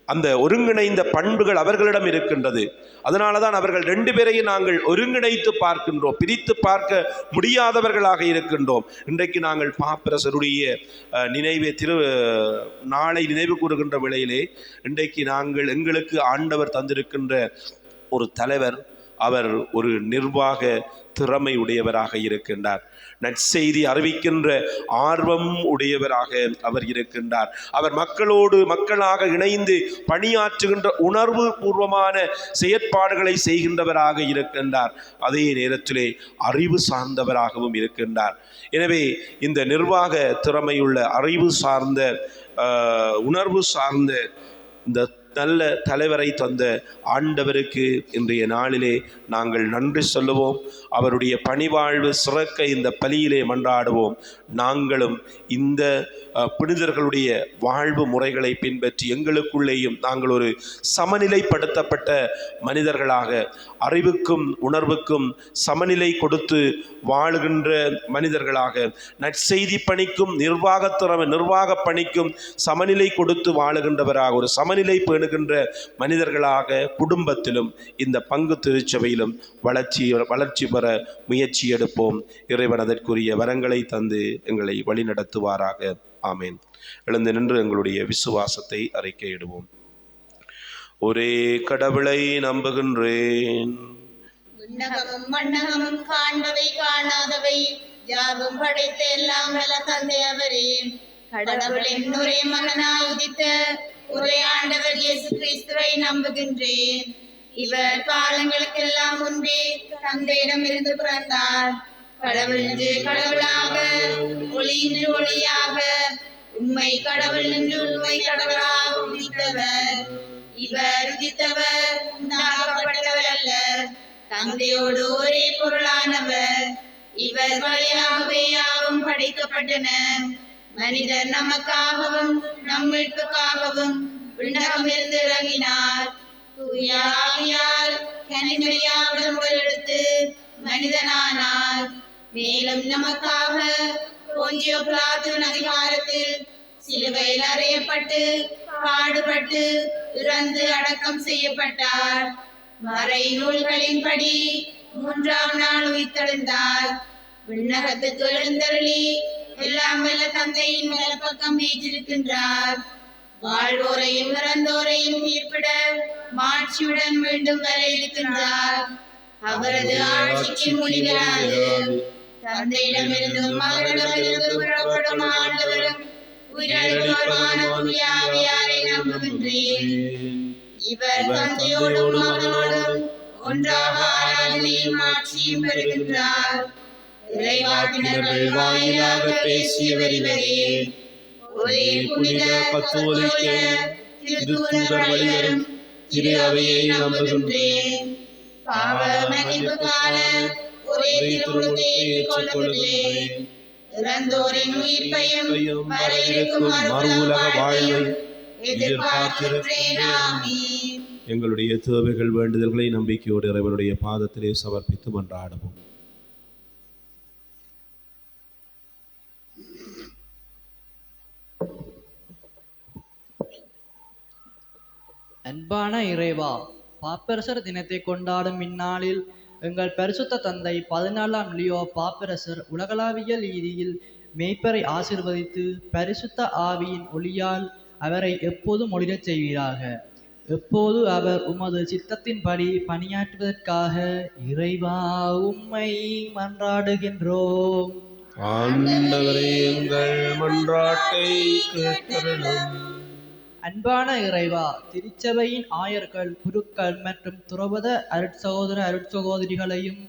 அந்த ஒருங்கிணைந்த பண்புகள் அவர்களிடம் இருக்கின்றது. அதனால தான் அவர்கள் 2 பேரையும் நாங்கள் ஒருங்கிணைத்து பார்க்கின்றோம், பிரித்து பார்க்க முடியாதவர்களாக இருக்கின்றோம். இன்றைக்கு நாங்கள் பாப்பரசருடைய நினைவை நாளை நினைவு கூறுகின்ற வேளையிலே இன்றைக்கு நாங்கள் எங்களுக்கு ஆண்டவர் தந்திருக்கின்ற ஒரு தலைவர், அவர் ஒரு நிர்வாக திறமை உடையவராக இருக்கின்றார். நற்செய்தி அறிவிக்கின்ற ஆர்வம் உடையவராக அவர் இருக்கின்றார். அவர் மக்களோடு மக்களாக இணைந்து பணியாற்றுகின்ற உணர்வு பூர்வமான செயற்பாடுகளை செய்கின்றவராக இருக்கின்றார். அதே நேரத்திலே அறிவு சார்ந்தவராகவும் இருக்கின்றார். எனவே இந்த நிர்வாக திறமையுள்ள அறிவு சார்ந்த உணர்வு சார்ந்த இந்த நல்ல தலைவரை தந்த ஆண்டவருக்கு இன்றைய நாளிலே நாங்கள் நன்றி சொல்லுவோம். அவருடைய பணிவாழ்வு சிறக்க இந்த பலியிலே மன்றாடுவோம். நாங்களும் இந்த புனிதர்களுடைய வாழ்வு முறைகளை பின்பற்றி எங்களுக்குள்ளேயும் நாங்கள் ஒரு சமநிலைப்படுத்தப்பட்ட மனிதர்களாக, அறிவுக்கும் உணர்வுக்கும் சமநிலை கொடுத்து வாழுகின்ற மனிதர்களாக, நற்செய்தி பணிக்கும் நிர்வாக பணிக்கும் சமநிலை கொடுத்து வாழுகின்றவராக, ஒரு சமநிலை பேணுகின்ற மனிதர்களாக குடும்பத்திலும் இந்த பங்கு திருச்சபையிலும் வளர்ச்சி பெற முயற்சி எடுப்போம். இறைவன் அதற்குரிய வரங்களை தந்து எங்களை வழிநடத்துவாராக. ஆமேன். எழுந்து நின்று எங்களுடைய விசுவாசத்தை அறிக்கையிடுவோம். ஒரே கடவுளை நம்புகின்றேன். விண்ணகமும் மண்ணகமும் காண்பவை காணாதவை யாவும் படைத்த எல்லாம் வல்ல தந்தை அவரே, கடவுளின் ஒரே மகனாய் உதித்த ஒரே ஆண்டவர் இயேசு கிறிஸ்துவை நம்புகின்றேன். இவர் காலங்களுக்கெல்லாம் முன்பே தந்தையிடம் இருந்து பிறந்தார். கடவுள் என்று கடவுளாக, ஒளி என்று ஒளியாக, உண்மை கடவுள் என்று உண்மை கடவுளாக உதித்தவர். இவர் உதித்தவர் உண்டாக்கப்பட்டவர் அல்ல, தந்தையோடு ஒரே பொருளானவர். இவர் வழியாகவே யாவும் படைக்கப்பட்டன. மனிதர் நமக்காகவும் நம் மீட்புக்காகவும் விண்ணகமிருந்து இறங்கினார். தூய ஆவியால் கன்னிமரியாவிடம் எடுத்து மனிதனானார். மேலும் நமக்காக போன்சியோ பிலாத்துவின் அதிகாரத்தில் சிலுவையில் அறையப்பட்டு பாடுபட்டு இறந்து அடக்கம் செய்யப்பட்டார். மறை நூல்களின்படி 3ஆம் நாள் உயிர்த்தெழுந்தார். விண்ணகத்துக்கு எழுந்தருளி எல்லாம் வல்ல தந்தையின் வலப்பக்கம் வீற்றிருக்கின்றார். வாழ்வோரையும் இறந்தோரையும் தீர்ப்பிட மாட்சியுடன் மீண்டும் வர இருக்கின்றார். அவரது ஆட்சிக்கு முடிகிறாது. தந்தையிடமிருந்தும் மகனிடமிருந்தும் புறப்படும் ஆண்டவரும் உயிரிழந்தோருமான தூய ஆவியாரை நம்புகின்றேன். இவர் தந்தையோடும் மகனோடும் ஒன்றாக ஆராதனையும் ஆட்சியும் பெறுகின்றார். இறைவாக்கினர்கள் வாயிலாக பேசியவர் இவரே. ஒரே புனித கத்தோலிக்க திருத்தூதர் வழிவரும் திரு அவையை நம்புகின்றேன். பாவ மன்னிப்புக்கான ஒரே திருவுளத்தை ஏற்றுக்கொள்கின்றேன். இறந்தோரின் உயிர்ப்பையும் வர இருக்கும் மறுவுலக வாழ்வை எதிர்பார்க்கின்றேன். ஆமென். எங்களுடைய தேவைகள் வேண்டுதல்களை நம்பிக்கையோடு இறைவனுடைய பாதத்திலே சமர்ப்பித்து மன்றாடுவோம். அன்பான இறைவா, பாப்பரசர் தினத்தை கொண்டாடும் இந்நாளில் எங்கள் பரிசுத்த தந்தை 14ஆம் லியோ பாப்பரசர் உலகளாவிய ரீதியில் மேய்ப்பரை ஆசீர்வதித்து பரிசுத்த ஆவியின் ஒளியால் அவரை எப்போதும் ஒளிரச் செய்வீராக. எப்போது அவர் உமது சித்தத்தின்படி பணியாற்றுவதற்காக இறைவா உம்மை மன்றாடுகின்றோம். ஆண்டவரே, எங்கள் மன்றாட்டை கேட்டருளும். அன்பான இறைவா, திருச்சபையின் ஆயர்கள், குருக்கள் மற்றும் துறவத அருட்சகோதர அருட்சகோதரிகளையும்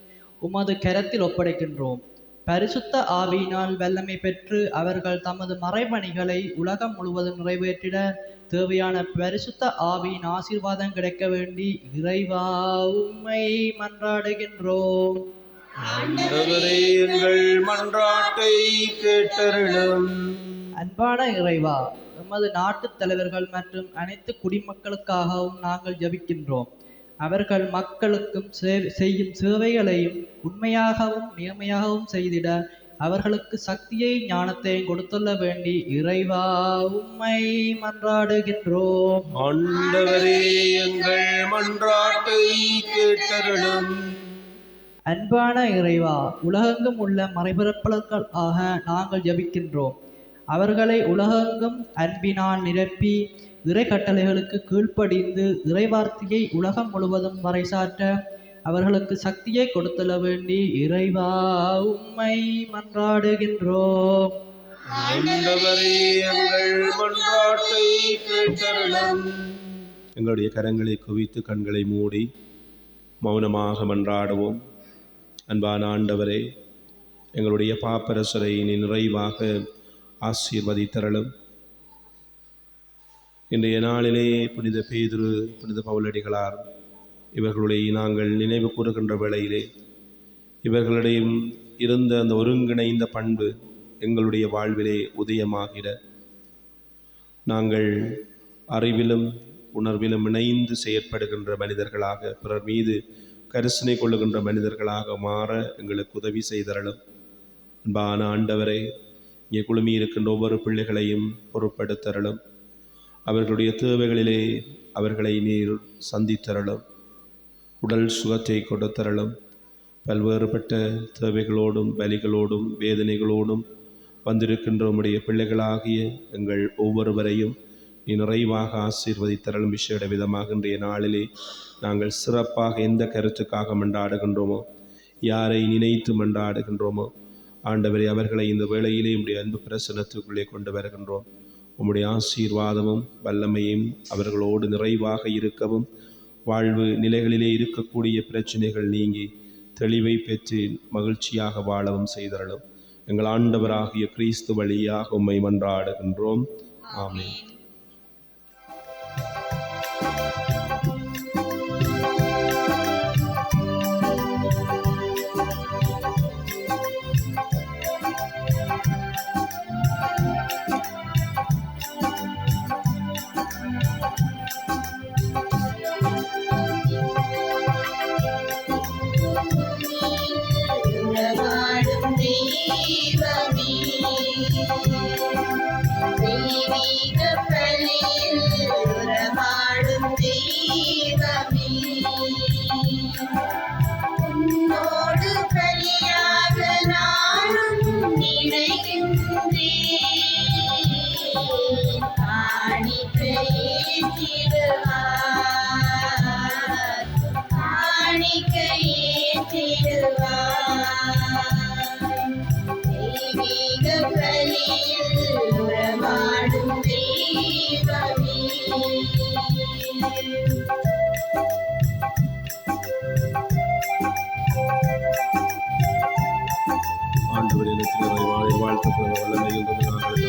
உமது கரத்தில் ஒப்படைக்கின்றோம். பரிசுத்த ஆவியினால் வல்லமை பெற்று அவர்கள் தமது மறைபணிகளை உலகம் முழுவதும் நிறைவேற்றிட தேவையான பரிசுத்த ஆவியின் ஆசீர்வாதம் கிடைக்க வேண்டி இறைவா உம்மை மன்றாடுகின்றோம். ஆண்டவரே, எங்கள் மன்றாட்டை கேட்டருளும். அன்பான இறைவா, எமது நாட்டு தலைவர்கள் மற்றும் அனைத்து குடிமக்களுக்காகவும் நாங்கள் ஜெபிக்கின்றோம். அவர்கள் மக்களுக்கும் செய்யும் சேவைகளையும் உண்மையாகவும் நேர்மையாகவும் செய்திட அவர்களுக்கு சக்தியை ஞானத்தையும் கொடுத்துள்ள வேண்டி இறைவா உம்மை மன்றாடுகின்றோம். ஆண்டவரே, எங்கள் மன்றாட்டை கேட்டருளும். அன்பான இறைவா, உலகெங்கும் உள்ள மறைபரப்பாளர்களாக நாங்கள் ஜெபிக்கின்றோம். அவர்களை உலகெங்கும் அன்பினால் நிரப்பி இறை கட்டளைகளுக்கு கீழ்ப்படிந்து இறைவார்த்தையை உலகம் முழுவதும் வரைசாற்ற அவர்களுக்கு சக்தியை கொடுத்தல வேண்டி இறைவா உம்மை மன்றாடுகின்றோம். ஆண்டவரே, எங்கள் மன்றாட்டை கேட்டருளும். எங்களுடைய கரங்களை குவித்து கண்களை மூடி மௌனமாக மன்றாடுவோம். அன்பான ஆண்டவரே, எங்களுடைய பாப்பரசரை நிறைவாக ஆசீர்வதித்தருளும். இன்றைய நாளிலே புனித பேதுரு, புனித பவுலடிகளார் இவர்களுடைய நாங்கள் நினைவு கூறுகின்ற வேளையிலே இவர்களிடையும் இருந்த அந்த ஒருங்கிணைந்த பண்பு எங்களுடைய வாழ்விலே உதயமாகிட நாங்கள் அறிவிலும் உணர்விலும் இணைந்து செயற்படுகின்ற மனிதர்களாக, பிறர் மீது கரிசனை கொள்ளுகின்ற மனிதர்களாக மாற எங்களுக்கு உதவி செய்தருளும். அன்பான ஆண்டவரே, இங்கே குழுமி இருக்கின்ற ஒவ்வொரு பிள்ளைகளையும் பொறுப்படுத்தருளும். அவர்களுடைய தேவைகளிலே அவர்களை நீர் சந்தித்தரலும், உடல் சுகத்தை கொடுத்தரலும். பல்வேறுபட்ட தேவைகளோடும் பலிகளோடும் வேதனைகளோடும் வந்திருக்கின்ற உம்முடைய பிள்ளைகளாகிய எங்கள் ஒவ்வொருவரையும் நீ நிறைவாக ஆசீர்வதித்தரலும். விசேட விதமாக இன்றைய நாளிலே நாங்கள் சிறப்பாக எந்த கருத்துக்காக மன்றாடுகின்றோமோ, யாரை நினைத்து மன்றாடுகின்றோமோ, ஆண்டவரே அவர்களை இந்த வேளையிலே உம்முடைய அன்பு பிரசன்னத்துக்குள்ளே கொண்டு வருகின்றோம். உம்முடைய ஆசீர்வாதமும் வல்லமையும் அவர்களோடு நிறைவாக இருக்கவும், வாழ்வு நிலைகளிலே இருக்கக்கூடிய பிரச்சனைகள் நீங்கி தெளிவை பெற்று மகிழ்ச்சியாக வாழவும் செய்தரலும். எங்கள் ஆண்டவராகிய கிறிஸ்து வழியாக உம்மை மன்றாடுகின்றோம். ஆமென். உறவாடும் தெய்வமே, தெய்வீக பலியில் உறவாடும் தெய்வமே, உன்னோடு பலியாக நானும் நினைக்கின்றேன். காணிக்கையே திடுவார், காணிக்கையே திடுவார். தெய்வீக பலியில் உறவாடும் தெய்வமே. ஆண்டவரே வாழ்த்துக்கள் வல்லமையில் நாங்கள்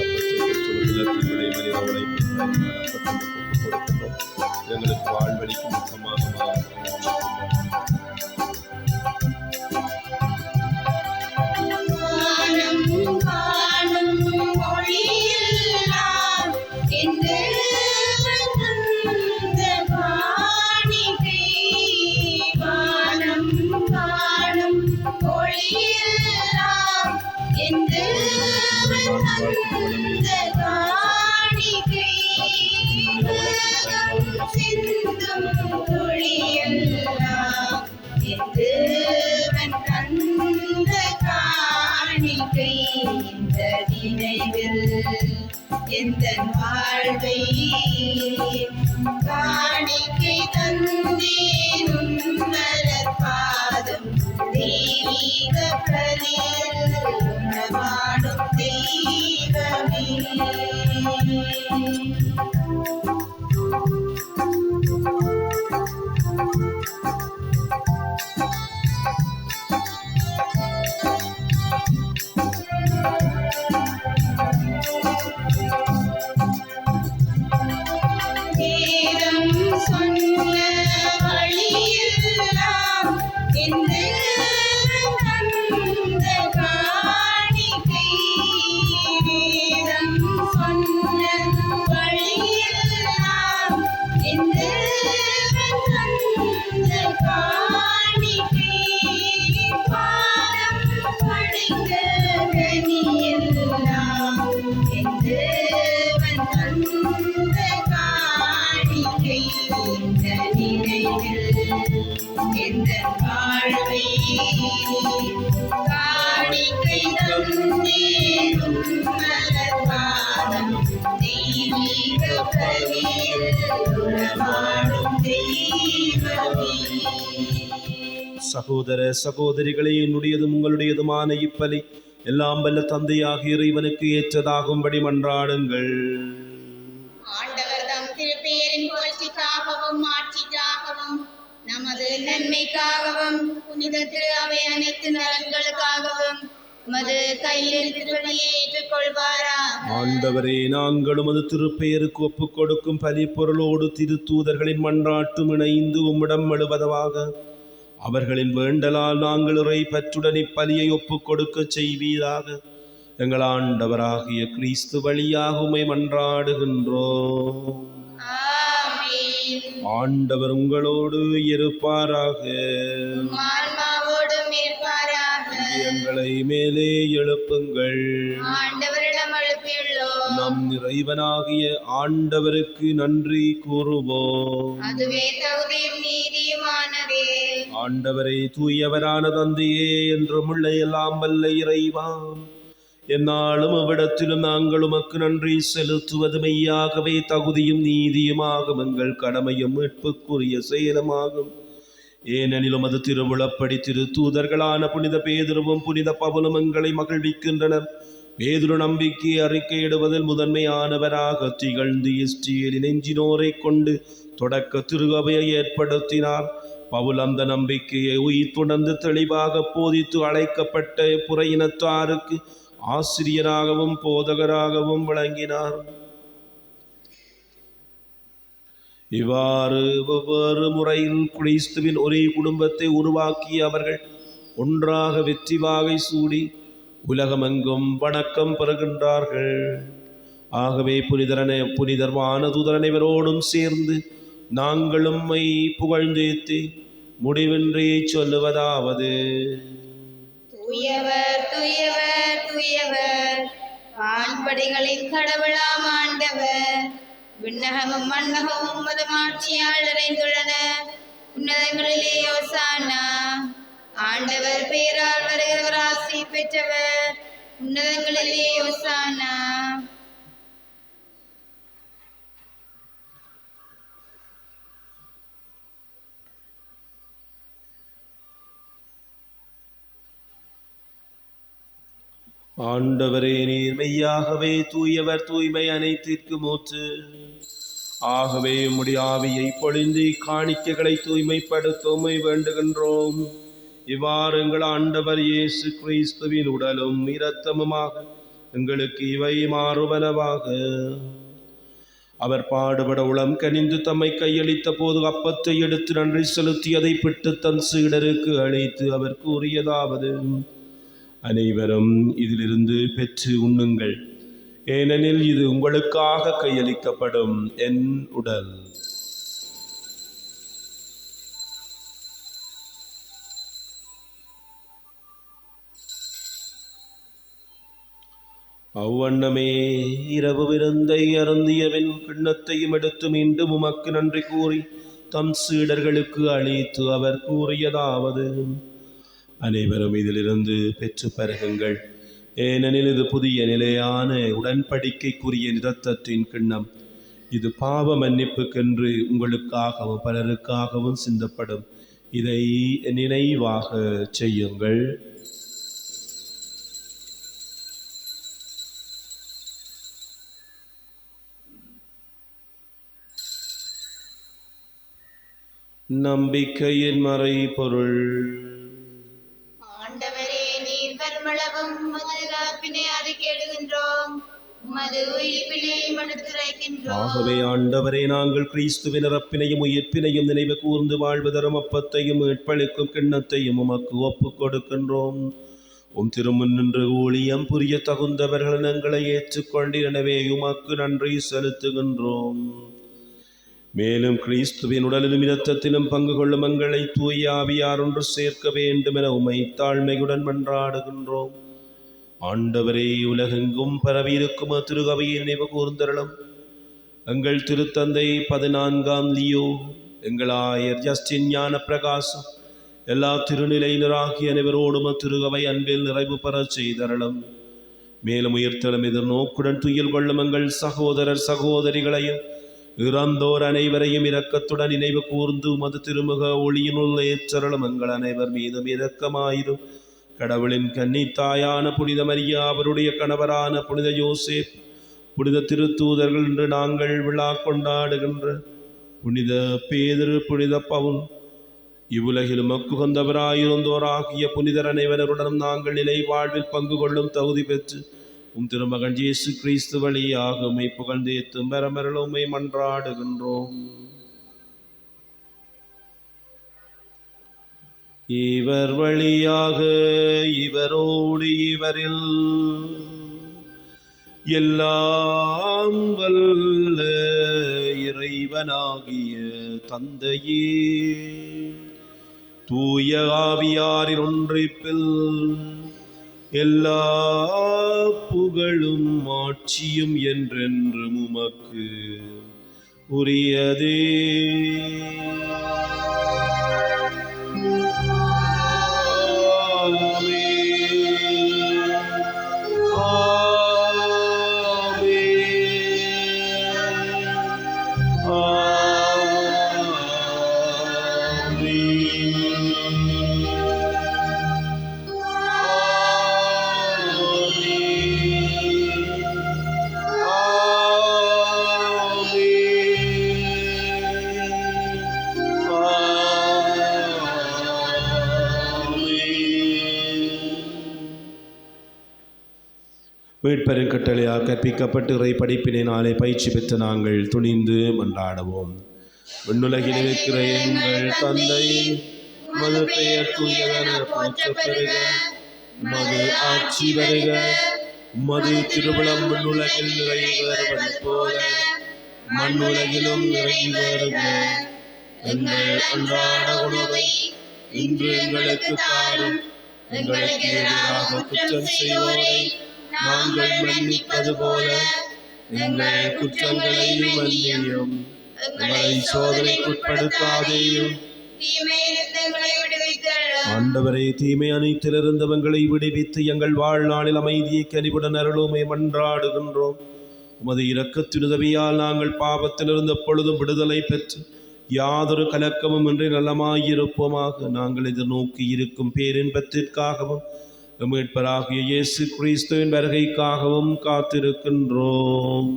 எங்களுக்கு வாழ்வழிக்கும் முகமாக வானம் காணும் மொழியெல்லாம் என் தேவன் தந்த காணிக்கை. வானம் காணும் மொழியெல்லாம் என் தேவன் தந்த காணிக்கை. உலகம் சிந்தும் மொழியெல்லாம் என் தேவன் தந்த காணிக்கை. இந்த நினைவில் எந்த வாழ்வை காணிக்கை தந்தேன் உன்னலர் பாதம். தெய்வீக பலியில் உறவாடும் தெய்வமே. வேதம் சொன்ன வழியெல்லாம் என் தேவன் தந்த காணிக்கை. வேதம் சொன்ன வழியெல்லாம் என் தேவன் தந்த காணிக்கை. பாரம் படைத்த கனியெல்லாம் என் தேவன் தந்த காணிக்கை. இந்த நினைவில் எந்த வாழ்வை காணிக்கை தந்தேன் உன்னலர் பாதம். தெய்வீக பலியில் உறவாடும் தெய்வமே. சகோதர சகோதரிகளே, என்னுடையதும் உங்களுடையதுமான இப்பலி எல்லாம் வல்ல தந்தையாக இறைவனுக்கு ஏற்றதாகும்படி மன்றாடுங்கள். ஆண்டவர் தம் திருப்பெயரின் புகழ்ச்சிக்காகவும் மாட்சிக்காகவும் நமது நன்மைக்காகவும் புனித திரு அவை அனைத்து நலன்களுக்காகவும் உமது கையில் திருவடியை ஏற்றுக்கொள்வாராக. ஆண்டவரே, நாங்களும் அது திருப்பெயருக்கு ஒப்புக் கொடுக்கும் பலி பொருளோடு திருத்தூதர்களின் மன்றாட்டும் இணைந்து உம்மிடம் எழுவதாக அவர்களின் வேண்டலால் நாங்கள் இறை பற்றுடன் இப்பலியை ஒப்புக் கொடுக்க செய்வீராக. எங்கள் ஆண்டவராகிய கிறிஸ்து வழியாக உம்மை மன்றாடுகின்றோம். ஆமென். ஆண்டவர் உங்களோடு இருப்பாராக. ஆன்மாவோடும் இருப்பாராக. எங்களை மேலே எழுப்புங்கள். ஆண்டவரிடம் எழுப்பியுள்ளோம். நம் இறைவனாகிய ஆண்டவருக்கு நன்றி கூறுவோம். அதுவே தகுதியும் நீதியுமானதே. ஆண்டவரே, தூயவரான தந்தையே, என்றும் உள்ள எல்லாம் வல்ல இறைவா, எந்நாளும் அவ்விடத்திலும் நாங்கள் உமக்கு நன்றி செலுத்துவது மெய்யாகவே தகுதியும் நீதியுமாகும், எங்கள் கடமையும் மீட்புக்குரிய செயலுமாகும். ஏனெனில் உமது திருவுளப்படி திரு தூதர்களான புனித பேதுருவும் புனித பவுலும் எங்களை மகிழ்விக்கின்றனர். பேதுரு நம்பிக்கை அறிக்கையிடுவதில் முதன்மையானவராக திகழ்ந்து இஸ்ரேலின் நெஞ்சினோரை கொண்டு தொடக்க திருகவையை ஏற்படுத்தினார். பவுல் அந்த நம்பிக்கையை உயிர் துணர்ந்து தெளிவாக போதித்து அழைக்கப்பட்ட புற இனத்தாருக்கு ஆசிரியராகவும் போதகராகவும் விளங்கினார். இவ்வாறு ஒவ்வொரு முறையில் கிறிஸ்துவின் ஒரே குடும்பத்தை உருவாக்கி அவர்கள் ஒன்றாக வெற்றி வாகை சூடி உலகமெங்கும் வணக்கம் பெறுகின்றார்கள். ஆகவே புனிதர் வானதூதர் அனைவரோடும் சேர்ந்து நாங்கள் உம்மை புகழ்ந்தேத்தி முடிவின்றி சொல்லுவதாவது: தூயவர் தூயவர் தூயவர், வான்படைகளின் கடவுளாம் ஆண்டவர். விண்ணகமும் மண்ணகமும் உமது மாட்சியால் நிறைந்துள்ளன. உன்னதங்களிலே ஓசானா. ஆண்டவர் பேரால் வருகிறவர் ஆசி பெற்றவர். உன்னதங்களிலே ஓசானா. ஆண்டவரே, நீர் மெய்யாகவே தூயவர், தூய்மை அனைத்திற்கும் ஊற்று. ஆகவே உம்முடைய ஆவியை பொழிந்து காணிக்கைகளை தூய்மைப்படுத்துமை வேண்டுகின்றோம். இவ்வாறு எங்கள் ஆண்டவர் இயேசு கிறிஸ்துவின் உடலும் இரத்தமுமாக எங்களுக்கு இவை மாறுவனவாக. அவர் பாடுபட உளம் கனிந்து தம்மை கையளித்த போது அப்பத்தை எடுத்து நன்றி செலுத்தி அதை பிட்டு தன் சீடருக்கு அளித்து அவர் கூறியதாவது: அனைவரும் இதிலிருந்து பெற்று உண்ணுங்கள், ஏனெனில் இது உங்களுக்காக கையளிக்கப்படும் என் உடல். அவ்வண்ணமே இரவு விருந்தை அருந்தியவின் கிண்ணத்தையும் எடுத்து மீண்டும் உமக்கு நன்றி கூறி தம் சீடர்களுக்கு அளித்து அவர் கூறியதாவது: அனைவரும் இதிலிருந்து பெற்று பருகுங்கள், ஏனெனில் இது புதிய நிலையான உடன்படிக்கைக்குரிய இரத்தத்தின் கிண்ணம். இது பாவ மன்னிப்புக்கென்று உங்களுக்காகவும் பலருக்காகவும் சிந்தப்படும். இதை நினைவாக செய்யுங்கள். நம்பிக்கையின் மறைபொருள். ஆண்டவரே, நீர் வருமளவும் உமது இறப்பினை அறிக்கையிடுகின்றோம், உமது உயிர்ப்பினையும் எடுத்துரைக்கின்றோம். ஆகவே ஆண்டவரே, நாங்கள் கிறிஸ்துவின் இறப்பினையும் உயிர்ப்பினையும் நினைவு கூர்ந்து வாழ்வு தரும் அப்பத்தையும் மீட்பளிக்கும் கிண்ணத்தையும் உமக்கு ஒப்புக் கொடுக்கின்றோம். உம் திருமுன் நின்று ஊழியம் புரிய தகுந்தவர்கள் எங்களை ஏற்றுக்கொண்டீர். எனவே உமக்கு நன்றி செலுத்துகின்றோம். மேலும் கிறிஸ்துவின் உடலிலும் இரத்தத்திலும் பங்கு கொள்ளும் எங்களை தூய ஆவியார் ஒன்று சேர்க்க வேண்டும் என உம்மை தாழ்மையுடன் மன்றாடுகின்றோம். ஆண்டவரே, உலகெங்கும் பரவியிருக்கும் திருகவையை நினைவு கூர்ந்தருளும். எங்கள் திருத்தந்தை 14ஆம் லியோ, எங்கள் ஆயர் ஜஸ்டின் ஞான பிரகாசம், எல்லா திருநிலையினராகிய அனைவரோடும் திருகவை அன்பில் நிறைவு பெறச் செய்தருளும். மேலும் உயிர்த்தெழும் எதிர்நோக்குடன் துயில் கொள்ளும் எங்கள் சகோதரர் சகோதரிகளையும் இறந்தோர் அனைவரையும் இரக்கத்துடன் நினைவு கூர்ந்து உமது திருமுக ஒளியினுள் ஏற்றருளும். எங்கள் அனைவர் மீதும் இரக்கமாயிரும். கடவுளின் கன்னித்தாயான புனித மரியா, அவருடைய கணவரான புனித யோசேப், புனித திருத்தூதர்கள் என்று நாங்கள் விழா கொண்டாடுகின்ற புனித பேதுரு, புனித பவுல், இவ்வுலகிலும் மக்குகந்தவராயிருந்தோராகிய புனிதர் அனைவருடனும் நாங்கள் நிலை வாழ்வில் பங்கு கொள்ளும் தகுதி பெற்று உம் திருமகன் இயேசு கிறிஸ்து வழியாக உம்மை புகழ்ந்தேத்தும் பெறமருள உம்மை மன்றாடுகின்றோம். இவர் வழியாக இவரோடு இவரில் எல்லாம் வல்ல இறைவனாகிய தந்தையே, தூய ஆவியாரின் ஒன்றிப்பில் எல்லா புகழும் ஆட்சியும் என்றென்றும் உமக்கு உரியதே. மீட்பரின் கட்டளையால் கற்பிக்கப்பட்டு இறை படிப்பினை பயிற்சி பெற்ற நாங்கள் துணிந்து மன்றாடுவோம். விண்ணுலகில் இருக்கிற எங்கள் தந்தை, மது பெயர் தூயதென போற்றப் பெறுக, மது ஆட்சி வருக, மது திருவிழம் விண்ணுலகில் நிறைவேறுவது போல மண்ணுலகிலும் நிறைந்து வருக. எங்கள் அன்றாட உணவை இன்று எங்களுக்கு தாரும். எங்களுக்கு எதிராக குற்றம் செய்வோரை நாங்கள் மன்னிப்பது போல எங்கள் குற்றங்களை மன்னியும். எங்களை சோதனைக்குட்படுத்தாதேயும், ஆண்டவரே, தீமை அனைத்திலிருந்தவங்களை விடுவித்து எங்கள் வாழ்நாளில் அமைதியை கனிவுடன் அருளுமை மன்றாடுகின்றோம். உமது இரக்கத்தின் உதவியால் நாங்கள் பாவத்திலிருந்து எப்பொழுதும் விடுதலை பெற்று யாதொரு கலக்கமும் இன்றி நலமாயிருப்போமாக. நாங்கள் எதிர்நோக்கி இருக்கும் பேரின்பத்திற்காகவும் மீட்பராகிய இயேசு கிறிஸ்துவின் வருகைக்காகவும் காத்திருக்கின்றோம்.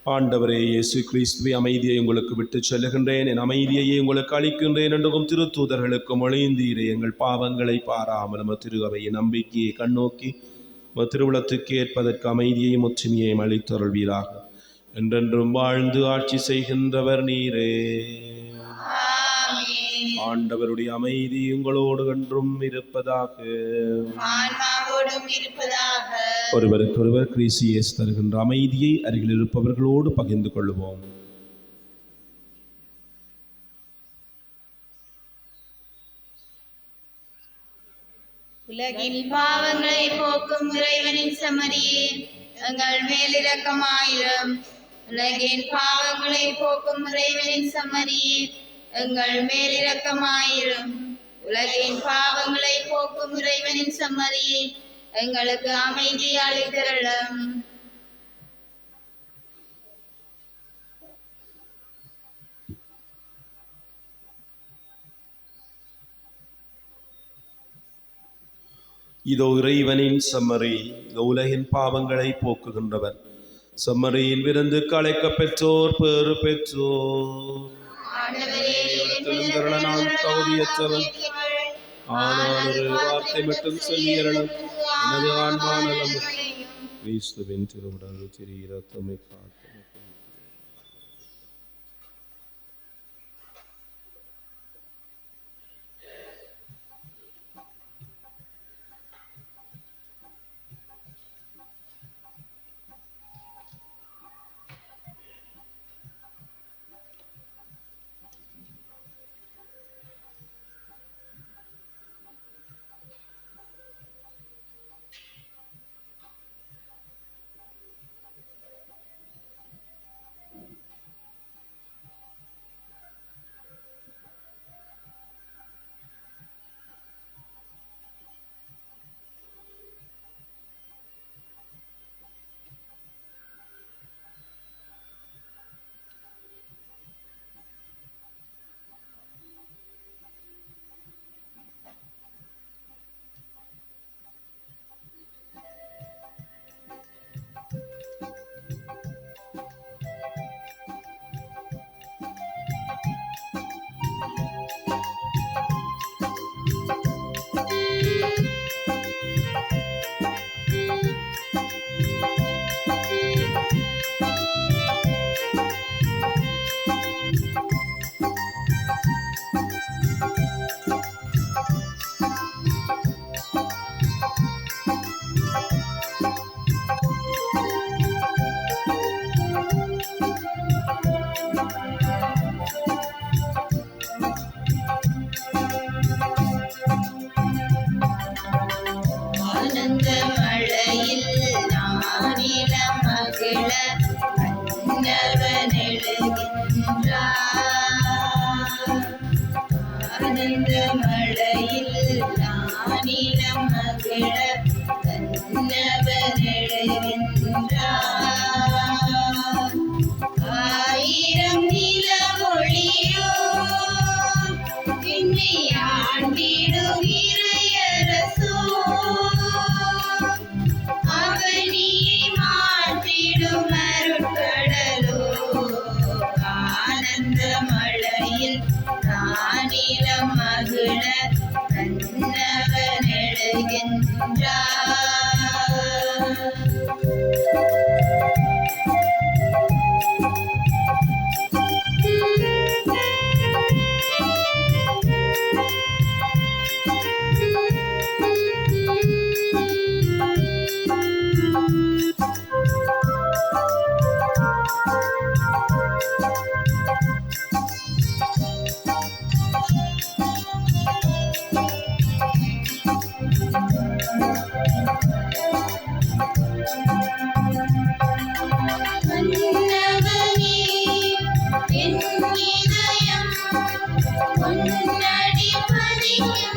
ஆண்டவரே இயேசு கிறிஸ்துவை, அமைதியை உங்களுக்கு விட்டு செல்லுகின்றேன், என் அமைதியையே உங்களுக்கு அளிக்கின்றேன் என்றும் திருத்தூதர்களுக்கும் ஒளிந்தீரே. எங்கள் பாவங்களை பாராமல் திரு அவையை நம்பிக்கையை கண்ணோக்கி திருவுளத்துக்கு ஏற்பதற்கு அமைதியையும் ஒற்றுமையையும் அளித்தருள்வீராக. என்றென்றும் வாழ்ந்து ஆட்சி செய்கின்றவர் நீரே. ஆண்டவருடைய அமைதி உங்களோடு என்றும் இருப்பதாக. ஒருவருக்கொருவர் கிறிஸ்து இயேசு தருகின்ற அமைதியை அருகில் இருப்பவர்களோடு பகிர்ந்து கொள்வோம். உலகின் பாவங்களை போக்கும் இறைவனின் செம்மறியே, எங்கள் மேல் இரக்கமாயிரும். உலகின் பாவங்களை போக்கும் இறைவனின் செம்மறியே, எங்கள் மேல் இரக்கமாயிரும். உலகின் பாவங்களை போக்கும் இறைவனின் செம்மறியே, எங்களுக்கு அமைதி அளித்தருளும். இதோ இறைவனின் செம்மறி, இதோ உலகின் பாவங்களை போக்குகின்றவர். செம்மறியின் விருந்துக்கு அழைக்க பெற்றோர் பேறு பெற்றோர். நான் தகுதியற்றவன், ஆனால் ஒரு வார்த்தை மட்டும் சொல்லியறணும், எனது ஆன்மா நலம். கிறிஸ்துவின் திருவுடல் திரு இரத்தமை காத்து ஆனந்த மழையில் நானிலம் மகிழ தன்னவர் எழுகின்றார். ஆயிரம் நிலவொளியோ என்னை ஆண்டிடும் இறையரசோ, அவனியை மாற்றிடும் அருட்கடலோ, ஆனந்த மழையில் நானிலம் மகிழ தன்னவன் எழுகின்றார். மன்னவனே என் இதயம் உன்னடி பதிக்கின்றார்.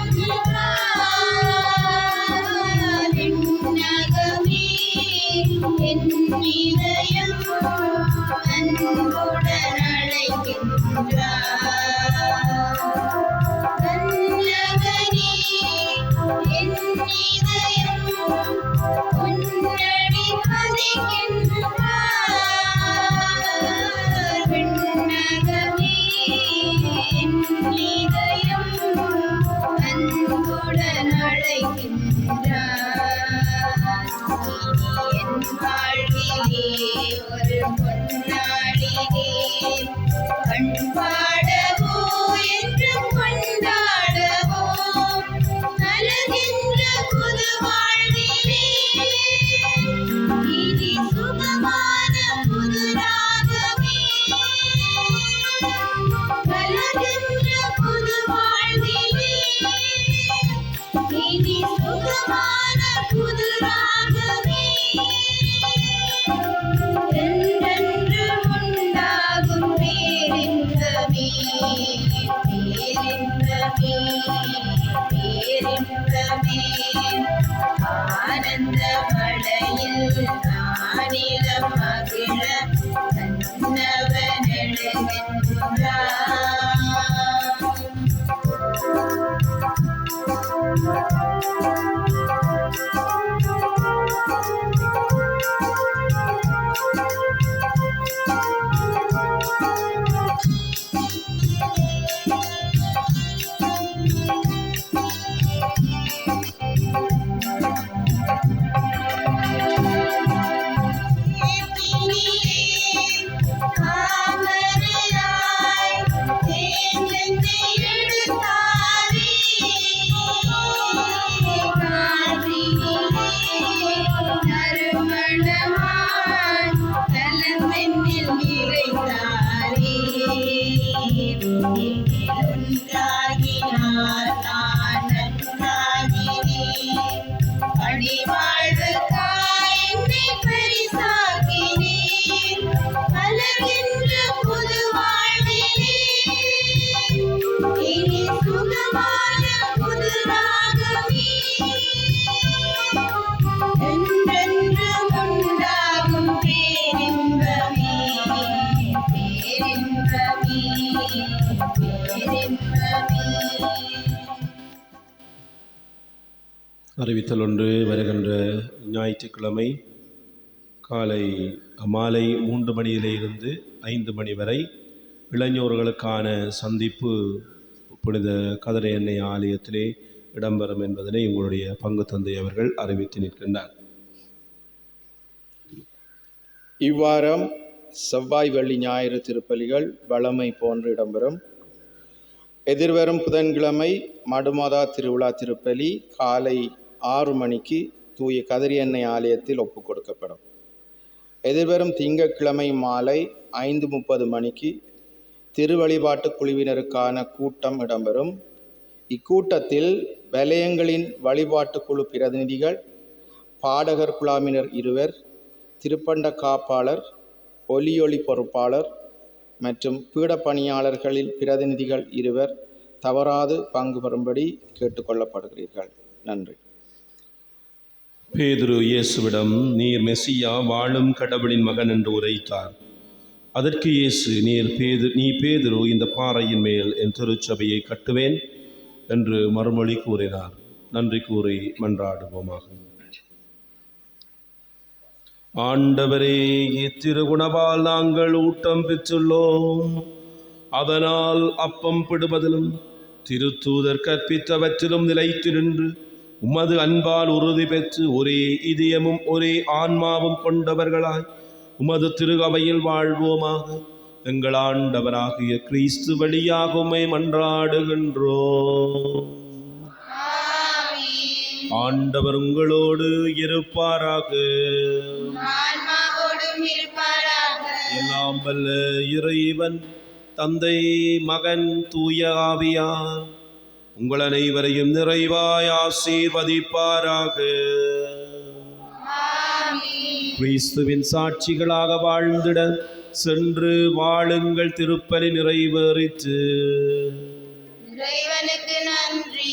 விண்ணகமே என் இதயம் அன்புடன் அழைக்கின்றார். மன்னவனே என் இதயம் உன்னடி பதிக்கின்றார். விண்ணகமே என் இதயம் அன்புடன் அழைக்கின்றார். என் வாழ்விலே ஒரு பொன்னாளிலே பண்பாடவோ என்று கொண்டாடவோ, மலர்கின்ற புது வாழ்விலே இனி சுகமான புது ராகமே. மலர்கின்ற புது வாழ்விலே இனி சுகமான புது ராகமே. என்றென்றும் உண்டாகும் பேரின்பமே, பேரின்பமே, பேரின்பமே. ஆனந்த மழையில் நானிலம் மகிழ தன்னவன் எழுகின்றார். அறிவித்தல் ஒன்று. வருகின்ற ஞாயிற்றுக்கிழமை மாலை 3 மணியிலே இருந்து 5 மணி வரை இளைஞர்களுக்கான சந்திப்பு புனித கதிரை எண்ணெய் ஆலயத்திலே இடம்பெறும் என்பதனை உங்களுடைய பங்கு தந்தை அவர்கள் அறிவித்து நிற்கின்றார். இவ்வாரம் செவ்வாய், வெள்ளி, ஞாயிறு திருப்பலிகள் வழமை போன்று இடம்பெறும். எதிர்வரும் புதன்கிழமை மடுமாதா திருவிழா திருப்பலி காலை 6 மணிக்கு தூய கதிரி எண்ணெய் ஆலயத்தில் ஒப்புக் கொடுக்கப்படும். எதிர்வரும் திங்கட்கிழமை மாலை 5:30 மணிக்கு திருவழிபாட்டு குழுவினருக்கான கூட்டம் இடம்பெறும். இக்கூட்டத்தில் வலயங்களின் வழிபாட்டு குழு பிரதிநிதிகள், பாடகர் குழாமினர் 2, திருப்பண்ட காப்பாளர், ஒலியொளி பொறுப்பாளர் மற்றும் பீட பணியாளர்களின் பிரதிநிதிகள் 2, தவறாது பங்கு பெறும்படி கேட்டுக்கொள்ளப்படுகிறீர்கள். நன்றி. பேதுரு இயேசுவிடம், நீர் மெசியா வாழும் கடவுளின் மகன் என்று உரைத்தார். அதற்கு இயேசு, நீ பேதுரு, இந்த பாறையின் மேல் என் திருச்சபையை கட்டுவேன் என்று மறுமொழி கூறினார். நன்றி கூறி மன்றாடுவோமாக. ஆண்டவரே, இத்திருகுணவால் நாங்கள் ஊட்டம் பெற்றுள்ளோம். அதனால் அப்பம் பிடுவதிலும் திருத்தூதர் கற்பித்தவற்றிலும் நிலைத்து நின்று உமது அன்பால் உறுதி பெற்று ஒரே இதயமும் ஒரே ஆன்மாவும் கொண்டவர்களாய் உமது திருஅவையில் வாழ்வோமாக. எங்கள் ஆண்டவராகிய கிறிஸ்து வழியாக உம்மை மன்றாடுகின்றோம். ஆண்டவர் உங்களோடு இருப்பாராக. எல்லாம் வல்ல இறைவன் தந்தை, மகன், தூய ஆவியார் உங்கள் அனைவரையும் நிறைவாய் ஆசீர்வதிப்பாராக. கிறிஸ்துவின் சாட்சிகளாக வாழ்ந்திட சென்று வாழுங்கள். திருப்பலி நிறைவேறிற்று. இறைவனுக்கு நன்றி.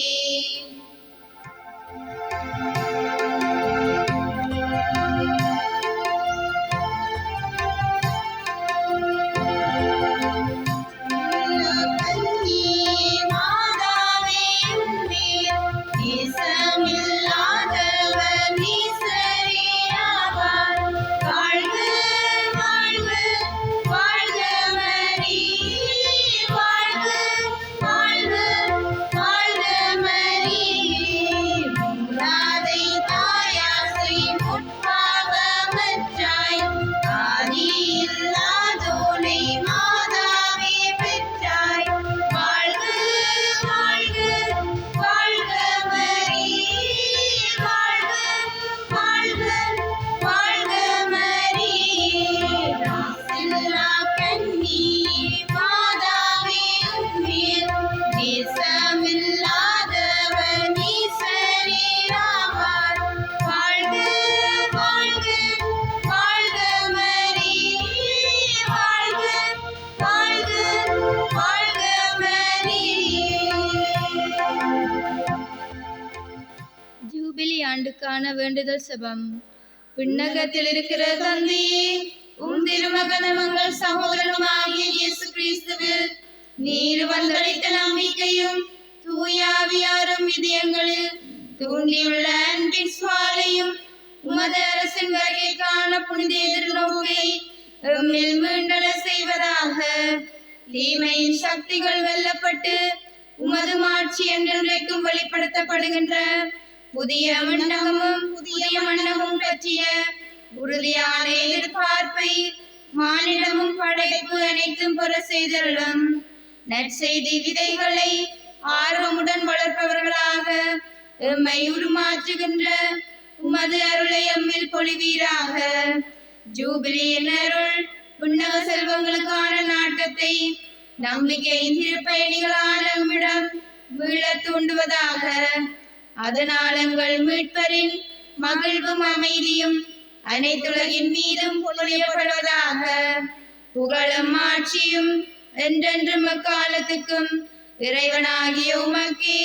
ஆண்டுக்கான வேண்டுதல் செபம். விண்ணகத்தில் இருக்கிற தந்தையே, உம் திருமகனும் எங்கள் சகோதரனுமாகிய இயேசு கிறிஸ்துவில் நீர் வந்தளித்த நம்பிக்கையும் தூயாவியாரும் இதயங்களில் தூண்டியுள்ள அன்பின் சுவாலையும் உமது அரசின் வருகைக்கான புனித எதிர்நோக்கை எம்மில் மீண்டல செய்வதாக. தீமையின் சக்திகள் வெல்லப்பட்டு உமது மாட்சி என்றென்றைக்கும் வெளிப்படுத்தப்படுகின்ற புதிய மண்டபமும் பற்றிய உறுதியான எதிர்பார்ப்பை மானிடமும் படைப்பு அனைத்தும் பெற செய்தருளும். நற்செய்தி விதைகளை ஆர்வமுடன் வளர்ப்பவர்களாக எம்மை உருமாற்றுகின்ற உமது அருளை எம்மில் பொழிவீராக. ஜூபிலியின் அருள் விண்ணக செல்வங்களுக்கான நாட்டத்தை நம்பிக்கையின் திருப்பயணிகளான உம்மிடம் மீள தூண்டுவதாக. அதனால் எங்கள் மீட்பரின் மகிழ்வும் அமைதியும் அனைத்துலகின் மீதும் பொழியப்படுவதாக. புகழும் ஆட்சியும் என்றென்றும் அக்காலத்துக்கும் இறைவனாகிய உமக்கே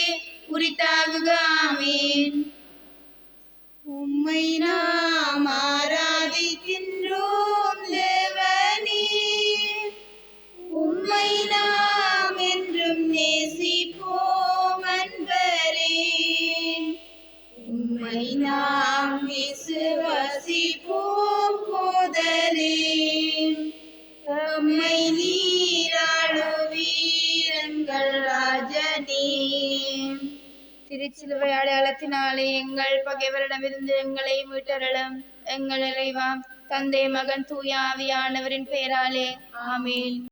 உரித்தாகுக. ஆமீன். உம்மை நாம் ஆராதிக்கின்றோம் தேவனே, உம்மை நாம் என்றும் நேசிப்போம் அன்பரே, உம்மை நாம் விசுவாசிப்போம் போதரே, எம்மை நீராளுவீர் எங்கள் ராஜனே. திருச்சிலுவை அடையாளத்தினாலே எங்கள் பகைவரிடமிருந்து எங்களை மீட்டருளும். எங்கள் இறைவா, தந்தை, மகன், தூய ஆவியானவரின் பெயராலே. ஆமீன்.